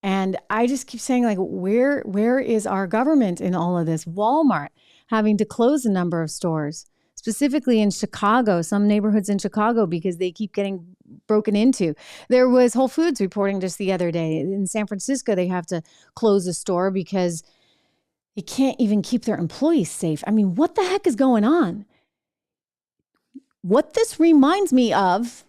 And I just keep saying, like, where is our government in all of this? Walmart having to close a number of stores, specifically in Chicago, some neighborhoods in Chicago, because they keep getting broken into. There was Whole Foods reporting just the other day. In San Francisco, they have to close a store because they can't even keep their employees safe. I mean, what the heck is going on? What this reminds me of,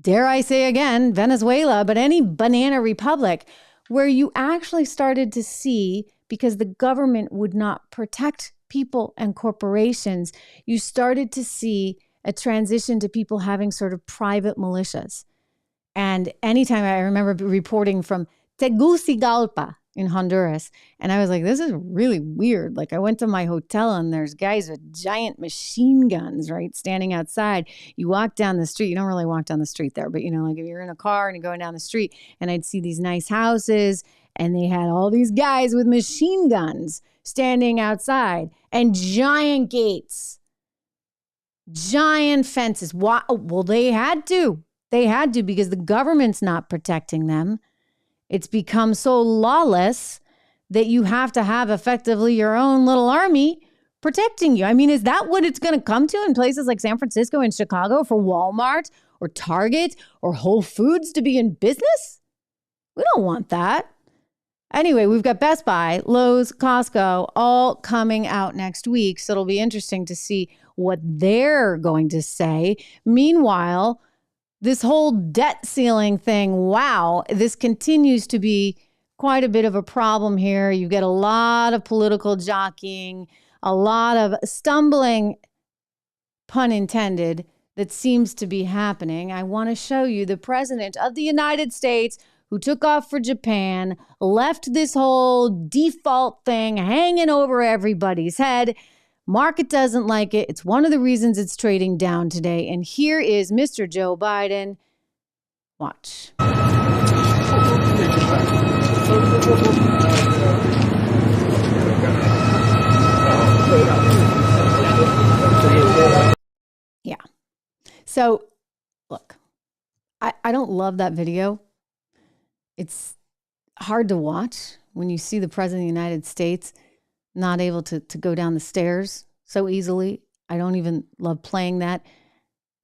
dare I say again, Venezuela, but any banana republic, where you actually started to see, because the government would not protect people and corporations, you started to see a transition to people having sort of private militias. And anytime I remember reporting from Tegucigalpa in Honduras, and I was like, this is really weird. Like I went to my hotel and there's guys with giant machine guns, right, standing outside. You walk down the street, you don't really walk down the street there, but like if you're in a car and you're going down the street, and I'd see these nice houses and they had all these guys with machine guns standing outside and giant gates, giant fences. Well, they had to because the government's not protecting them. It's become so lawless that you have to have effectively your own little army protecting you. I mean, is that what it's going to come to in places like San Francisco and Chicago for Walmart or Target or Whole Foods to be in business? We don't want that. Anyway, we've got Best Buy, Lowe's, Costco, all coming out next week. So it'll be interesting to see what they're going to say. Meanwhile, this whole debt ceiling thing, wow, this continues to be quite a bit of a problem here. You get a lot of political jockeying, a lot of stumbling, pun intended, that seems to be happening. I want to show you the president of the United States who took off for Japan, left this whole default thing hanging over everybody's head. Market doesn't like it. It's one of the reasons it's trading down today. And here is Mr. Joe Biden. Watch. Yeah. So, look, I don't love that video. It's hard to watch when you see the president of the United States not able to go down the stairs so easily. I don't even love playing that.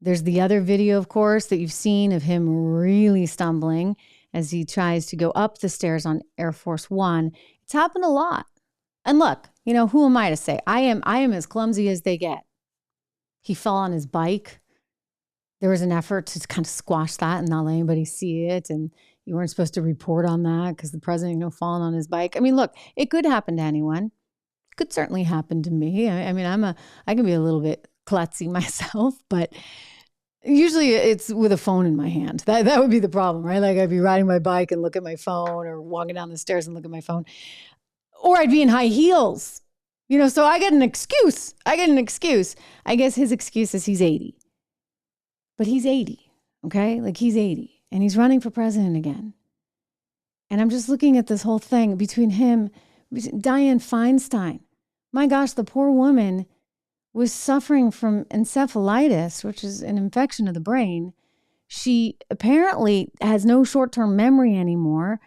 There's the other video, of course, that you've seen of him really stumbling as he tries to go up the stairs on Air Force One. It's happened a lot. And look, who am I to say? I am as clumsy as they get. He fell on his bike. There was an effort to kind of squash that and not let anybody see it. And you weren't supposed to report on that because the president, falling on his bike. I mean, look, it could happen to anyone. It could certainly happen to me. I mean, I can be a little bit klutzy myself, but usually it's with a phone in my hand. That would be the problem, right? Like I'd be riding my bike and look at my phone, or walking down the stairs and look at my phone, or I'd be in high heels, so I get an excuse. I guess his excuse is he's 80, but he's 80. Okay. Like he's 80 and he's running for president again. And I'm just looking at this whole thing between him, Dianne Feinstein. My gosh, the poor woman was suffering from encephalitis, which is an infection of the brain. She apparently has no short-term memory anymore,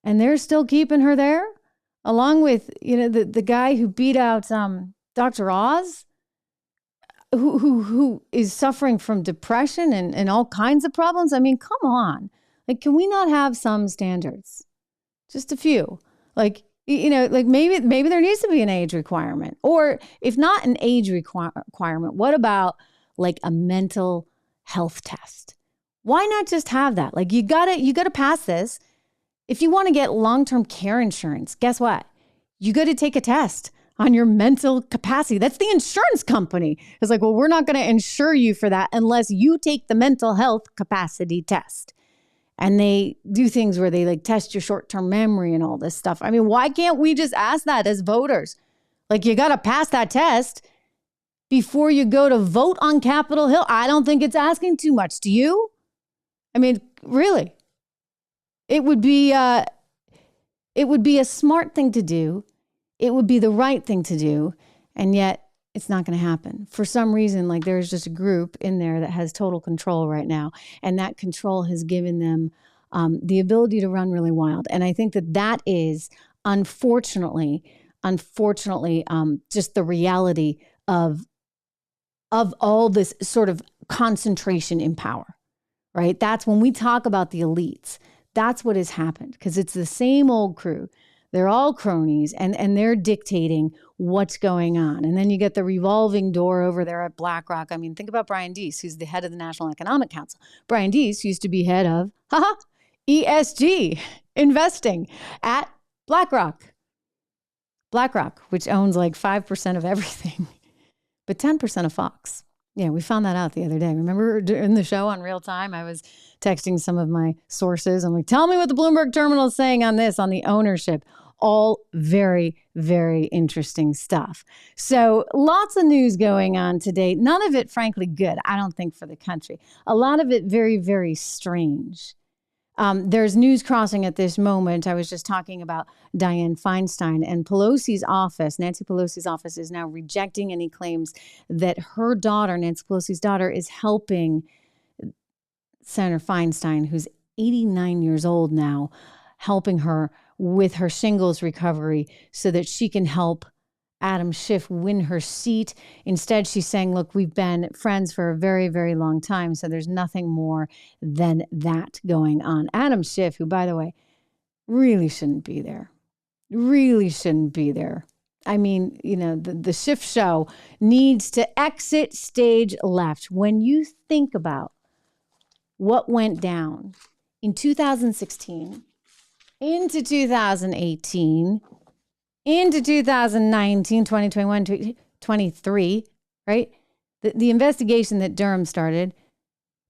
and they're still keeping her there, along with the guy who beat out Dr. Oz, who is suffering from depression and all kinds of problems. I mean, come on. Like, can we not have some standards? Just a few. Like, maybe there needs to be an age requirement. Or if not an age requirement, what about like a mental health test? Why not just have that? Like you gotta pass this. If you want to get long-term care insurance, guess what? You got to take a test on your mental capacity. That's the insurance company. It's like, well, we're not going to insure you for that unless you take the mental health capacity test. And they do things where they like test your short-term memory and all this stuff. I mean, why can't we just ask that as voters? Like, you got to pass that test before you go to vote on Capitol Hill. I don't think it's asking too much. Do you? I mean, really? It would be a smart thing to do. It would be the right thing to do. And yet it's not going to happen. For some reason, like there's just a group in there that has total control right now. And that control has given them the ability to run really wild. And I think that is unfortunately, just the reality of all this sort of concentration in power, right? That's when we talk about the elites. That's what has happened, because it's the same old crew. They're all cronies, and they're dictating what's going on. And then you get the revolving door over there at BlackRock. I mean, think about Brian Deese, who's the head of the National Economic Council. Brian Deese used to be head of ESG investing at BlackRock. BlackRock, which owns like 5% of everything, but 10% of Fox. Yeah, we found that out the other day. Remember in the show on Real Time, I was texting some of my sources. I'm like, tell me what the Bloomberg terminal is saying on this, on the ownership. All very, very interesting stuff. So lots of news going on today. None of it, frankly, good, I don't think, for the country. A lot of it very, very strange. There's news crossing at this moment. I was just talking about Dianne Feinstein, and Pelosi's office, Nancy Pelosi's office, is now rejecting any claims that her daughter, Nancy Pelosi's daughter, is helping Senator Feinstein, who's 89 years old now, helping her with her shingles recovery so that she can help Adam Schiff win her seat. Instead, she's saying, look, we've been friends for a very, very long time, so there's nothing more than that going on. Adam Schiff, who, by the way, really shouldn't be there. Really shouldn't be there. I mean, the Schiff show needs to exit stage left. When you think about what went down in 2016, into 2018, into 2019, 2021, 2023, right? The investigation that Durham started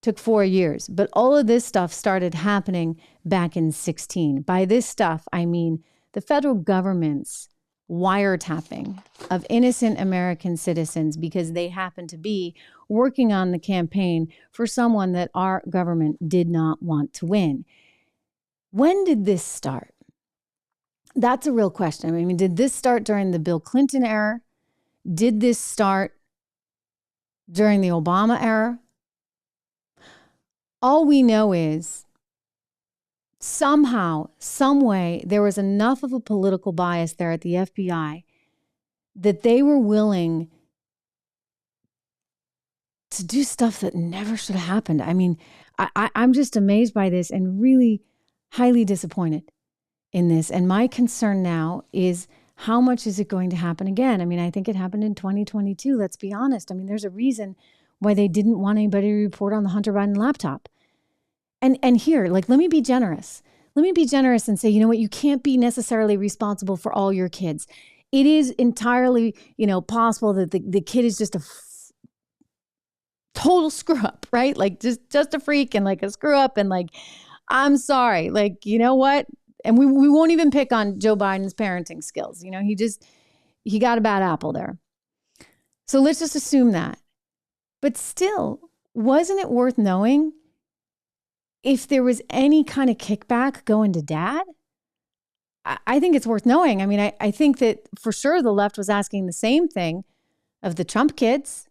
took 4 years, but all of this stuff started happening back in 2016. By this stuff, I mean the federal government's wiretapping of innocent American citizens because they happen to be working on the campaign for someone that our government did not want to win. When did this start? That's a real question. I mean, did this start during the Bill Clinton era? Did this start during the Obama era? All we know is somehow, some way, there was enough of a political bias there at the FBI that they were willing to do stuff that never should have happened. I mean, I'm just amazed by this and really highly disappointed in this. And my concern now is, how much is it going to happen again? I mean, I think it happened in 2022. Let's be honest. I mean, there's a reason why they didn't want anybody to report on the Hunter Biden laptop. And here, like, let me be generous. Let me be generous and say, you know what? You can't be necessarily responsible for all your kids. It is entirely, possible that the kid is just a total screw up, right? Like just a freak and like a screw up and like, I'm sorry. Like, you know what? And we won't even pick on Joe Biden's parenting skills. He got a bad apple there. So let's just assume that. But still, wasn't it worth knowing if there was any kind of kickback going to dad? I think it's worth knowing. I mean, I think that for sure the left was asking the same thing of the Trump kids.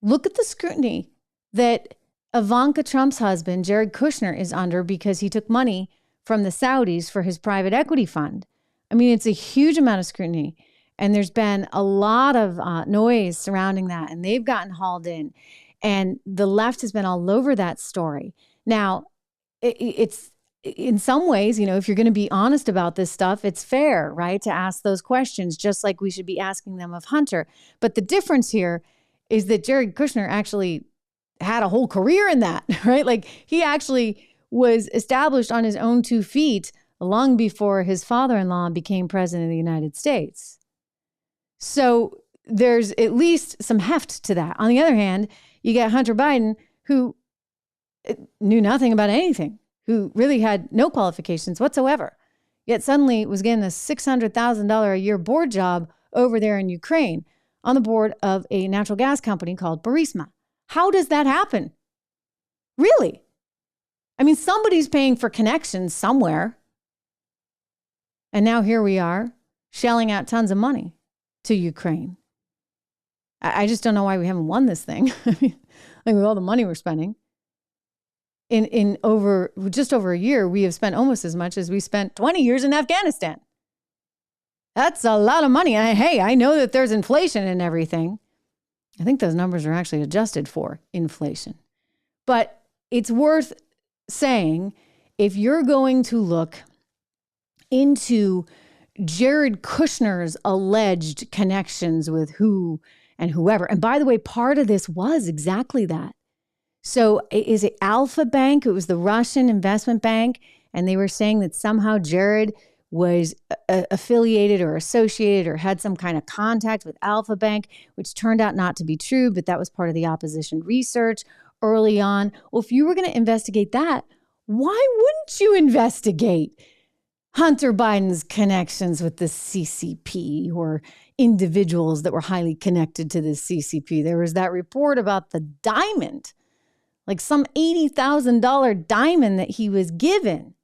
Look at the scrutiny that Ivanka Trump's husband, Jared Kushner, is under because he took money from the Saudis for his private equity fund. I mean, it's a huge amount of scrutiny. And there's been a lot of noise surrounding that. And they've gotten hauled in. And the left has been all over that story. Now, it's in some ways, if you're going to be honest about this stuff, it's fair, right, to ask those questions, just like we should be asking them of Hunter. But the difference here is that Jared Kushner actually had a whole career in that, right? Like, he actually was established on his own 2 feet long before his father-in-law became president of the United States. So there's at least some heft to that. On the other hand, you got Hunter Biden, who knew nothing about anything, who really had no qualifications whatsoever, yet suddenly was getting a $600,000 a year board job over there in Ukraine on the board of a natural gas company called Burisma. How does that happen? Really? I mean, somebody's paying for connections somewhere. And now here we are shelling out tons of money to Ukraine. I just don't know why we haven't won this thing. I mean, like, with all the money we're spending. In just over a year, we have spent almost as much as we spent 20 years in Afghanistan. That's a lot of money. I know that there's inflation and everything. I think those numbers are actually adjusted for inflation. But it's worth saying, if you're going to look into Jared Kushner's alleged connections with who and whoever, and by the way, part of this was exactly that. So is it Alpha Bank? It was the Russian investment bank. And they were saying that somehow Jared was affiliated or associated or had some kind of contact with Alpha Bank, which turned out not to be true, but that was part of the opposition research early on. Well, if you were going to investigate that, why wouldn't you investigate Hunter Biden's connections with the CCP or individuals that were highly connected to the CCP? There was that report about the diamond, like some $80,000 diamond that he was given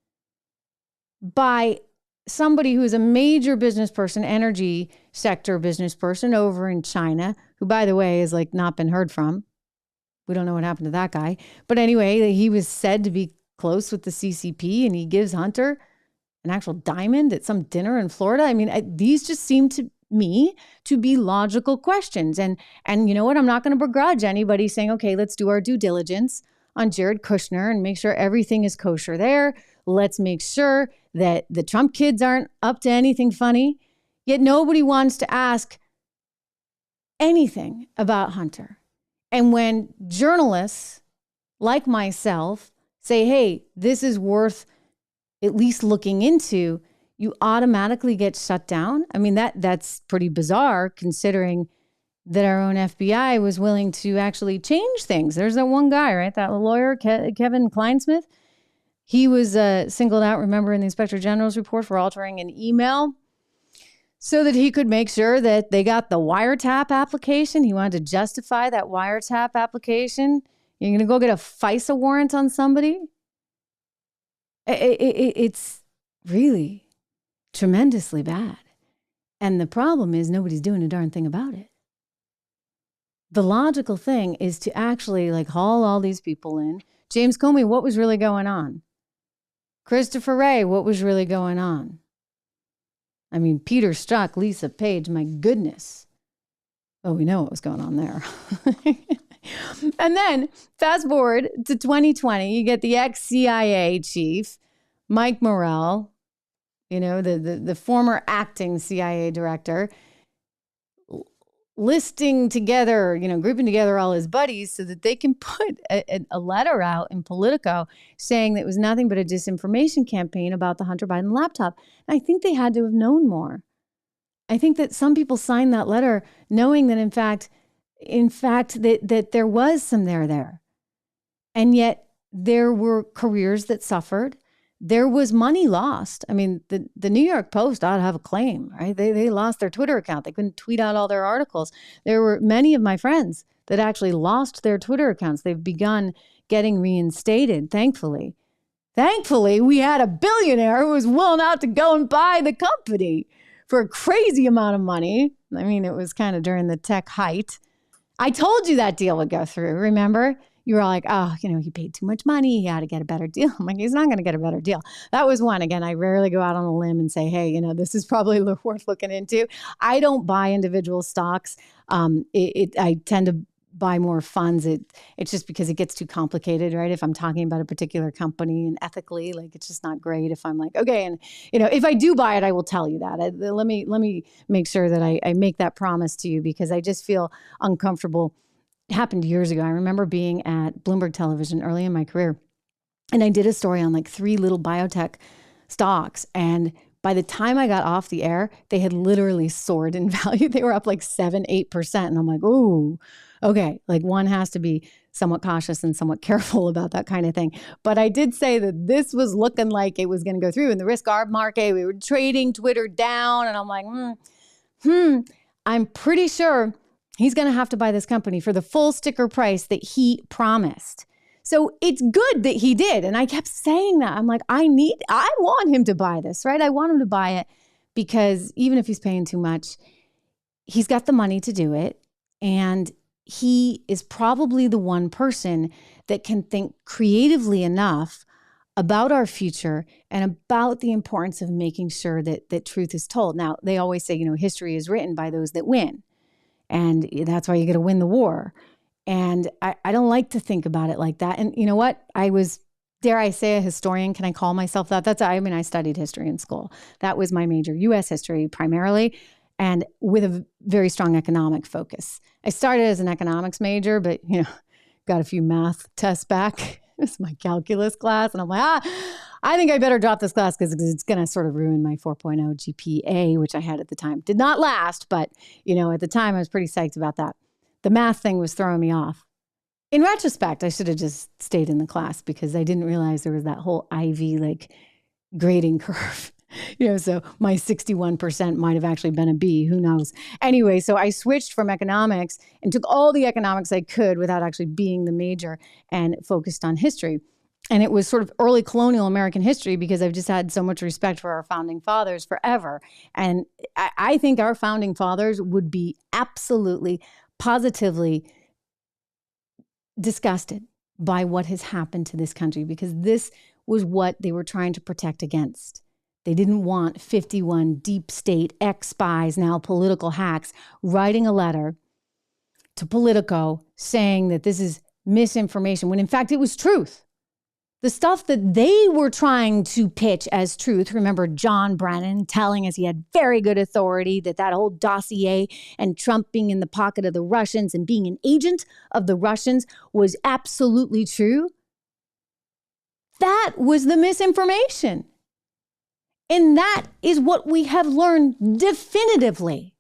by somebody who is a major business person, energy sector business person over in China, who, by the way, has like not been heard from. We don't know what happened to that guy. But anyway, he was said to be close with the CCP, and he gives Hunter an actual diamond at some dinner in Florida. I mean, these just seem to me to be logical questions. And you know what? I'm not going to begrudge anybody saying, okay, let's do our due diligence on Jared Kushner and make sure everything is kosher there. Let's make sure that the Trump kids aren't up to anything funny. Yet nobody wants to ask anything about Hunter. And when journalists like myself say, hey, this is worth at least looking into, you automatically get shut down. I mean, that's pretty bizarre considering that our own FBI was willing to actually change things. There's that one guy, right? That lawyer, Kevin Kleinsmith. He was singled out, remember, in the Inspector General's report for altering an email so that he could make sure that they got the wiretap application. He wanted to justify that wiretap application. You're going to go get a FISA warrant on somebody? It's really tremendously bad. And the problem is nobody's doing a darn thing about it. The logical thing is to actually like haul all these people in. James Comey, what was really going on? Christopher Wray, what was really going on? I mean, Peter Strzok, Lisa Page, my goodness. Oh, we know what was going on there. And then fast forward to 2020, you get the ex-CIA chief, Mike Morrell, the former acting CIA director, listing together, grouping together all his buddies so that they can put a letter out in Politico saying that it was nothing but a disinformation campaign about the Hunter Biden laptop. And I think they had to have known more. I think that some people signed that letter knowing that in fact, that there was some there. And yet there were careers that suffered. There was money lost. I mean, the New York Post ought to have a claim, right? They lost their Twitter account. They couldn't tweet out all their articles. There were many of my friends that actually lost their Twitter accounts. They've begun getting reinstated, thankfully. Thankfully, we had a billionaire who was willing out to go and buy the company for a crazy amount of money. I mean, it was kind of during the tech height. I told you that deal would go through, remember? You were all like, oh, he paid too much money. He had to get a better deal. I'm like, he's not going to get a better deal. That was one. Again, I rarely go out on a limb and say, hey, this is probably worth looking into. I don't buy individual stocks. I tend to buy more funds. It's just because it gets too complicated, right? If I'm talking about a particular company and ethically, it's just not great if I'm like, okay. And, if I do buy it, I will tell you that. Let me make sure that I make that promise to you because I just feel uncomfortable. It happened years ago. I remember being at Bloomberg Television early in my career, and I did a story on 3 little biotech stocks. And by the time I got off the air, they had literally soared in value. They were up 7-8%. And I'm like, ooh, okay. One has to be somewhat cautious and somewhat careful about that kind of thing. But I did say that this was looking like it was going to go through in the risk arb market. We were trading Twitter down. And I'm like, I'm pretty sure he's going to have to buy this company for the full sticker price that he promised. So it's good that he did. And I kept saying that. I'm like, I want him to buy this, right? I want him to buy it because even if he's paying too much, he's got the money to do it. And he is probably the one person that can think creatively enough about our future and about the importance of making sure that truth is told. Now, they always say, history is written by those that win. And that's why you got to win the war. And I don't like to think about it like that. And you know what? I was, dare I say, a historian. Can I call myself that? I studied history in school. That was my major, U.S. history primarily, and with a very strong economic focus. I started as an economics major, but, got a few math tests back. It was my calculus class. And I'm like, I think I better drop this class because it's going to sort of ruin my 4.0 GPA, which I had at the time. Did not last, but, at the time I was pretty psyched about that. The math thing was throwing me off. In retrospect, I should have just stayed in the class because I didn't realize there was that whole Ivy grading curve. So my 61% might have actually been a B. Who knows? Anyway, so I switched from economics and took all the economics I could without actually being the major and focused on history. And it was sort of early colonial American history because I've just had so much respect for our founding fathers forever. And I think our founding fathers would be absolutely, positively disgusted by what has happened to this country because this was what they were trying to protect against. They didn't want 51 deep state ex-spies, now political hacks, writing a letter to Politico saying that this is misinformation when in fact it was truth. The stuff that they were trying to pitch as truth, remember John Brennan telling us he had very good authority, that whole dossier and Trump being in the pocket of the Russians and being an agent of the Russians was absolutely true. That was the misinformation. And that is what we have learned definitively.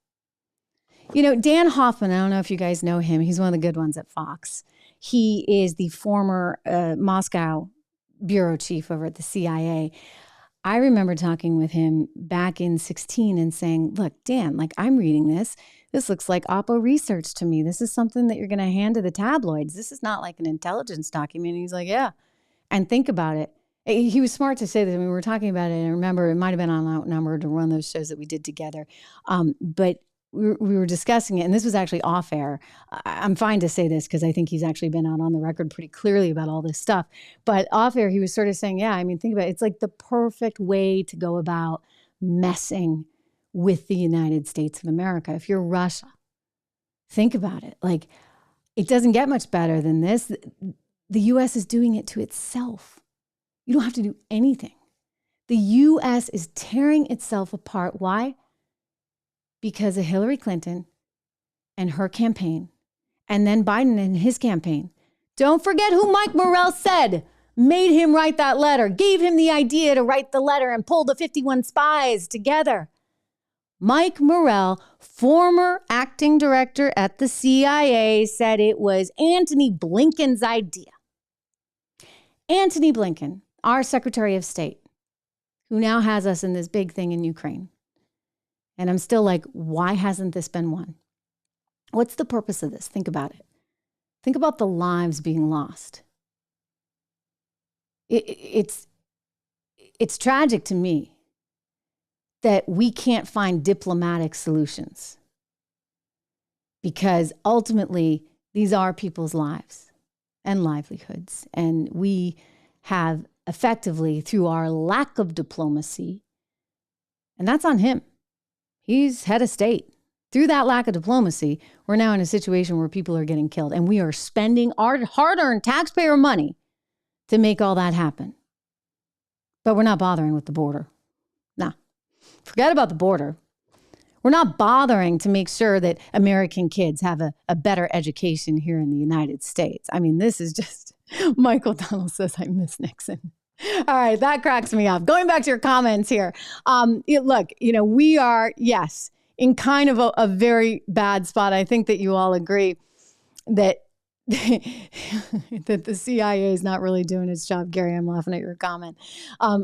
Dan Hoffman, I don't know if you guys know him. He's one of the good ones at Fox. He is the former Moscow bureau chief over at the CIA. I remember talking with him back in 2016 and saying, look, Dan, I'm reading this. This looks like Oppo research to me. This is something that you're going to hand to the tabloids. This is not like an intelligence document. And he's like, yeah. And think about it. He was smart to say that. We were talking about it. And I remember it might have been on Outnumbered or one of those shows that we did together. But we were discussing it, and this was actually off air. I'm fine to say this because I think he's actually been out on the record pretty clearly about all this stuff. But off air, he was sort of saying, yeah, think about it. It's like the perfect way to go about messing with the United States of America. If you're Russia, Think about it. Like, it doesn't get much better than this. The U.S. is doing it to itself. You don't have to do anything. The U.S. is tearing itself apart. Why? Because of Hillary Clinton and her campaign, and then Biden and his campaign. Don't forget who Mike Morell said made him write that letter, gave him the idea to write the letter and pull the 51 spies together. Mike Morell, former acting director at the CIA, said it was Antony Blinken's idea. Antony Blinken, our Secretary of State, who now has us in this big thing in Ukraine. And I'm still like, why hasn't this been won? What's the purpose of this? Think about it. Think about the lives being lost. It's tragic to me that we can't find diplomatic solutions, because ultimately these are people's lives and livelihoods. And we have effectively, through our lack of diplomacy, and that's on him. He's head of state. Through that lack of diplomacy, we're now in a situation where people are getting killed, and we are spending our hard-earned taxpayer money to make all that happen. But we're not bothering with the border. Nah, forget about the border. We're not bothering to make sure that American kids have a better education here in the United States. I mean, this is just, Michael Donald says, I miss Nixon. All right, that cracks me up. Going back to your comments here. Look, we are, yes, in kind of a very bad spot. I think that you all agree that that the CIA is not really doing its job. Gary, I'm laughing at your comment.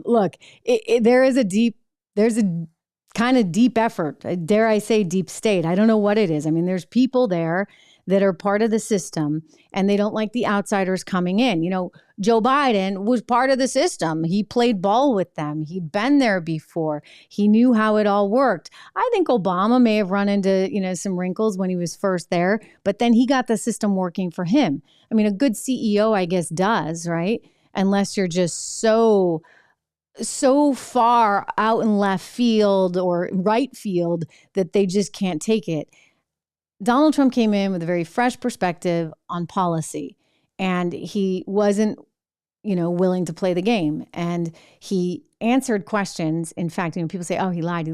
Look, there's a kind of deep effort. Dare I say deep state? I don't know what it is. I mean, there's people there that are part of the system, and they don't like the outsiders coming in. Joe Biden was part of the system. He played ball with them. He'd been there before. He knew how it all worked. I think Obama may have run into, some wrinkles when he was first there, but then he got the system working for him. I mean, a good CEO, I guess, does, right? Unless you're just so far out in left field or right field that they just can't take it. Donald Trump came in with a very fresh perspective on policy, and he wasn't, willing to play the game. And he answered questions. In fact, people say, oh, he lied.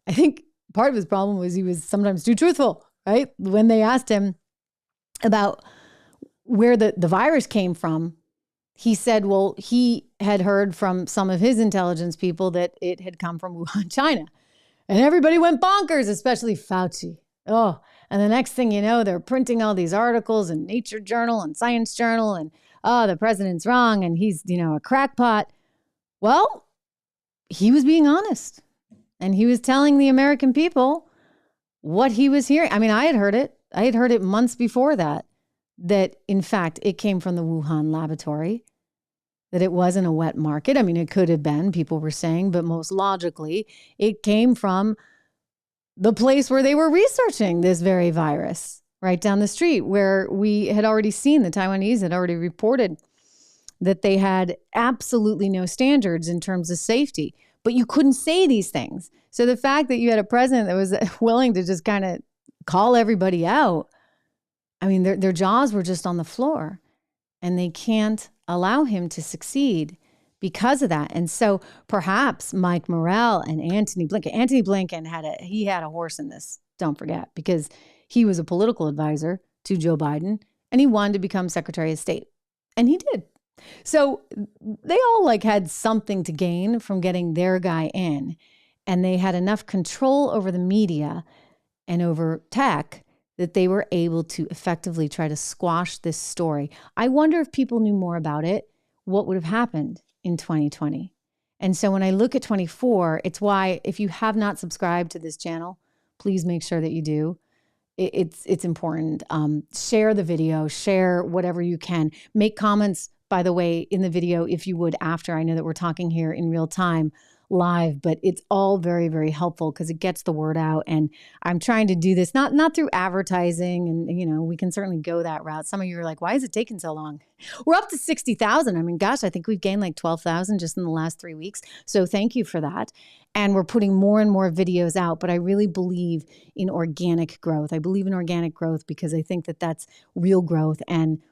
I think part of his problem was he was sometimes too truthful, right? When they asked him about where the virus came from, he said, well, he had heard from some of his intelligence people that it had come from Wuhan, China. And everybody went bonkers, especially Fauci. Oh, and the next thing you know, they're printing all these articles in Nature Journal and Science Journal, and the president's wrong and he's, a crackpot. Well, he was being honest, and he was telling the American people what he was hearing. I mean, I had heard it. I had heard it months before that in fact, it came from the Wuhan laboratory, that it wasn't a wet market. I mean, it could have been, people were saying, but most logically, it came from the place where they were researching this very virus, right down the street, where we had already seen, the Taiwanese had already reported that they had absolutely no standards in terms of safety. But you couldn't say these things. So the fact that you had a president that was willing to just kind of call everybody out, I mean, their jaws were just on the floor, and they can't allow him to succeed because of that. And so perhaps Mike Morell and Antony Blinken had a horse in this, don't forget, because he was a political advisor to Joe Biden, and he wanted to become Secretary of State. And he did. So they all had something to gain from getting their guy in, and they had enough control over the media and over tech that they were able to effectively try to squash this story. I wonder if people knew more about it, what would have happened in 2020. And so when I look at 24, it's why, if you have not subscribed to this channel, please make sure that you do. It's important. Share the video, share whatever you can. Make comments, by the way, in the video, if you would, after. I know that we're talking here in real time live, but it's all very, very helpful because it gets the word out. And I'm trying to do this, not through advertising. And, we can certainly go that route. Some of you are like, why is it taking so long? We're up to 60,000. I mean, gosh, I think we've gained like 12,000 just in the last 3 weeks. So thank you for that. And we're putting more and more videos out, but I really believe in organic growth. I believe in organic growth because I think that that's real growth, and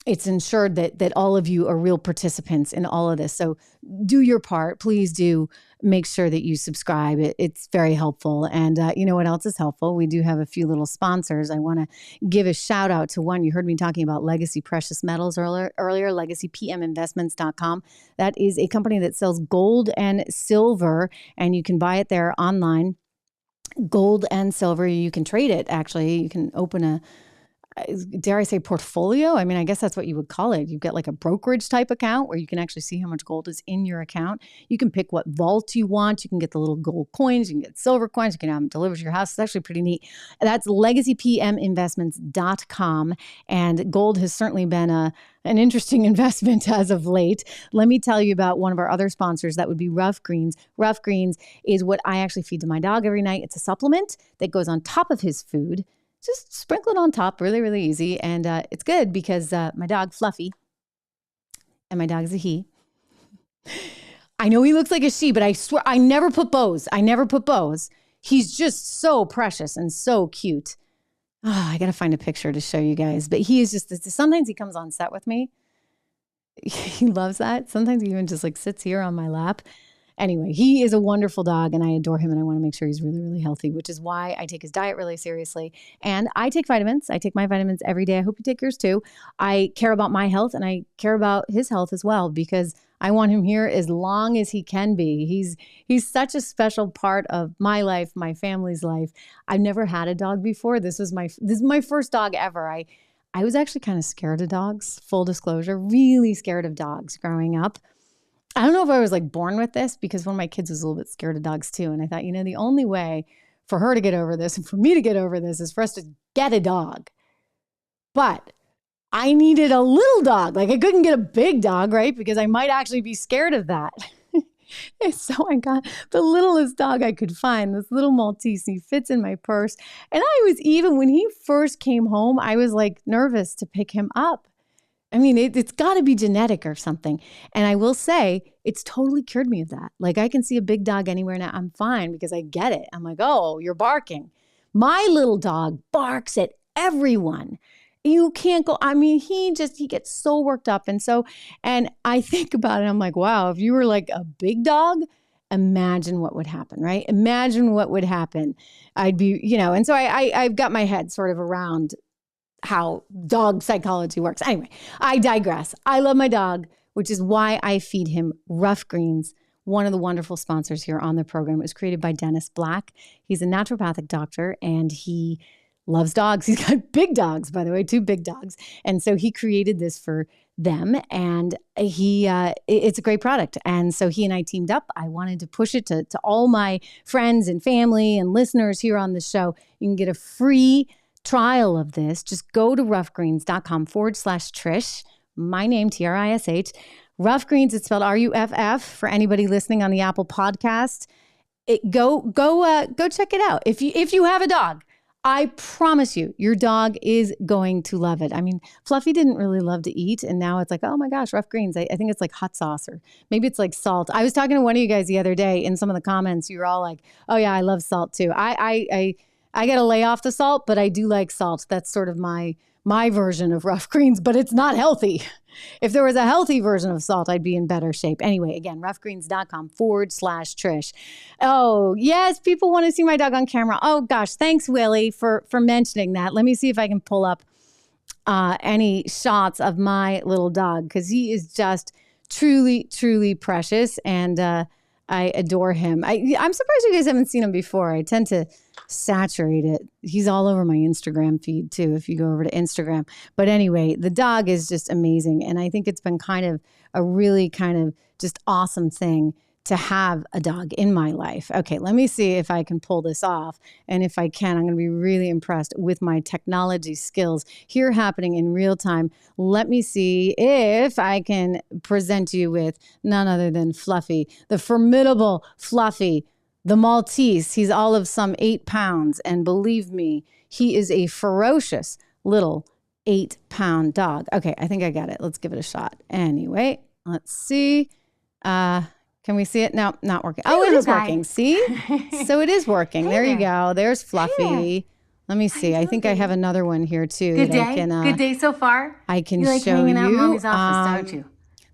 it's ensured that all of you are real participants in all of this. So do your part. Please do make sure that you subscribe. It's very helpful. And you know what else is helpful? We do have a few little sponsors. I want to give a shout out to one. You heard me talking about Legacy Precious Metals earlier, legacypminvestments.com. That is a company that sells gold and silver, and you can buy it there online. Gold and silver. You can trade it, actually. You can open a, dare I say, portfolio? I mean, I guess that's what you would call it. You've got like a brokerage type account where you can actually see how much gold is in your account. You can pick what vault you want. You can get the little gold coins. You can get silver coins. You can have them delivered to your house. It's actually pretty neat. That's legacypminvestments.com. And gold has certainly been an interesting investment as of late. Let me tell you about one of our other sponsors. That would be Rough Greens. Rough Greens is what I actually feed to my dog every night. It's a supplement that goes on top of his food. Just sprinkle it on top, really, really easy. And it's good because my dog, Fluffy, and my dog is a he. I know he looks like a she, but I swear I never put bows. He's just so precious and so cute. Oh, I got to find a picture to show you guys. But he is just, sometimes he comes on set with me. He loves that. Sometimes he even just like sits here on my lap. Anyway, he is a wonderful dog and I adore him, and I want to make sure he's really, really healthy, which is why I take his diet really seriously. And I take vitamins. I take my vitamins every day. I hope you take yours too. I care about my health and I care about his health as well because I want him here as long as he can be. He's such a special part of my life, my family's life. I've never had a dog before. This is my first dog ever. I was actually kind of scared of dogs, full disclosure, really scared of dogs growing up. I don't know if I was like born with this because one of my kids was a little bit scared of dogs too. And I thought, the only way for her to get over this and for me to get over this is for us to get a dog. But I needed a little dog. Like I couldn't get a big dog, right? Because I might actually be scared of that. And so I got the littlest dog I could find, this little Maltese. He fits in my purse. And when he first came home, I was like nervous to pick him up. I mean, it's got to be genetic or something. And I will say, it's totally cured me of that. Like I can see a big dog anywhere now. I'm fine because I get it. I'm like, oh, you're barking. My little dog barks at everyone. You can't go. I mean, he gets so worked up. And I think about it. I'm like, wow, if you were like a big dog, imagine what would happen, right? Imagine what would happen. I'd be, and so I've got my head sort of around how dog psychology works. Anyway, I digress. I love my dog, which is why I feed him Rough Greens, one of the wonderful sponsors here on the program. It was created by Dennis Black. He's a naturopathic doctor and he loves dogs. He's got big dogs, by the way, 2 big dogs. And so he created this for them and it's a great product. And so he and I teamed up. I wanted to push it to all my friends and family and listeners here on the show. You can get a free trial of this. Just go to roughgreens.com/Trish. My name, TRISH. Rough Greens, it's spelled RUFF for anybody listening on the Apple podcast. Go check it out. If you have a dog, I promise you, your dog is going to love it. I mean, Fluffy didn't really love to eat, and now it's like, oh my gosh, Rough Greens. I think it's like hot sauce, or maybe it's like salt. I was talking to one of you guys the other day in some of the comments. You were all like, oh yeah, I love salt too. I got to lay off the salt, but I do like salt. That's sort of my version of Rough Greens, but it's not healthy. If there was a healthy version of salt, I'd be in better shape. Anyway, again, roughgreens.com/Trish. Oh, yes, people want to see my dog on camera. Oh gosh, thanks, Willie, for mentioning that. Let me see if I can pull up any shots of my little dog, because he is just truly, truly precious, and I adore him. I'm surprised you guys haven't seen him before. I tend to saturate it. He's all over my Instagram feed too, if you go over to Instagram. But anyway, the dog is just amazing. And I think it's been kind of a really kind of just awesome thing to have a dog in my life. Okay, let me see if I can pull this off. And if I can, I'm going to be really impressed with my technology skills here happening in real time. Let me see if I can present you with none other than Fluffy, the formidable Fluffy, the Maltese. He's all of some 8 pounds. And believe me, he is a ferocious little 8-pound dog. Okay, I think I got it. Let's give it a shot. Anyway, let's see. Can we see it? No, not working. Oh, it is working. See? So it is working. There you go. There's Fluffy. Let me see. I think I have another one here too. Good day. Good day so far. I can you like show hanging you. out in Mommy's office, don't you?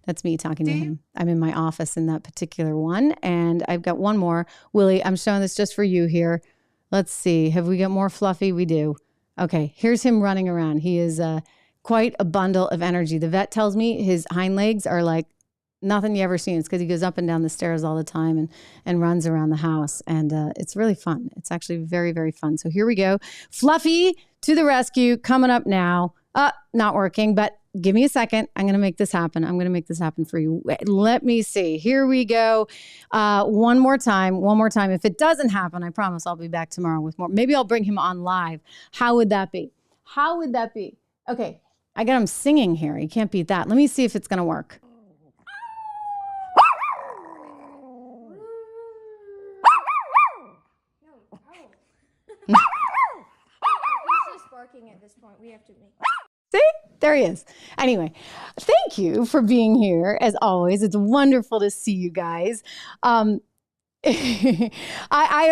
That's me talking to him. I'm in my office in that particular one. And I've got one more. Willie, I'm showing this just for you here. Let's see. Have we got more Fluffy? We do. Okay. Here's him running around. He is quite a bundle of energy. The vet tells me his hind legs are like nothing you ever seen. It's because he goes up and down the stairs all the time and runs around the house. And it's really fun. It's actually very, very fun. So here we go. Fluffy to the rescue, coming up now. Not working, but give me a second. I'm going to make this happen. I'm going to make this happen for you. Let me see. Here we go. One more time. If it doesn't happen, I promise I'll be back tomorrow with more. Maybe I'll bring him on live. How would that be? Okay. I got him singing here. You can't beat that. Let me see if it's going to work. At this point, we have to make. See? There he is. Anyway, thank you for being here. As always, it's wonderful to see you guys. I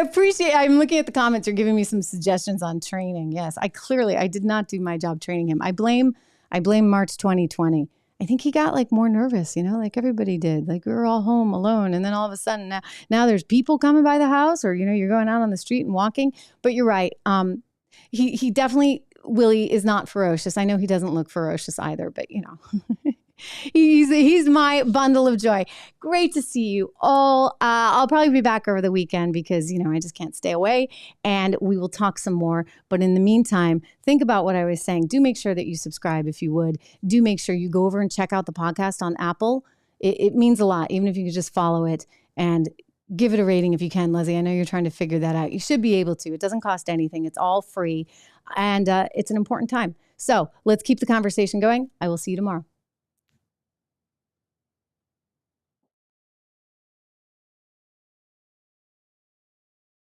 appreciate, I'm looking at the comments. You're giving me some suggestions on training. Yes, I did not do my job training him. I blame March 2020. I think he got like more nervous, like everybody did. Like we were all home alone. And then all of a sudden now there's people coming by the house or, you're going out on the street and walking. But you're right. He definitely, Willie is not ferocious. I know he doesn't look ferocious either, but he's my bundle of joy. Great to see you all. I'll probably be back over the weekend because, I just can't stay away and we will talk some more. But in the meantime, think about what I was saying. Do make sure that you subscribe if you would. Do make sure you go over and check out the podcast on Apple. It means a lot, even if you could just follow it and give it a rating if you can, Leslie. I know you're trying to figure that out. You should be able to. It doesn't cost anything. It's all free. And it's an important time. So let's keep the conversation going. I will see you tomorrow.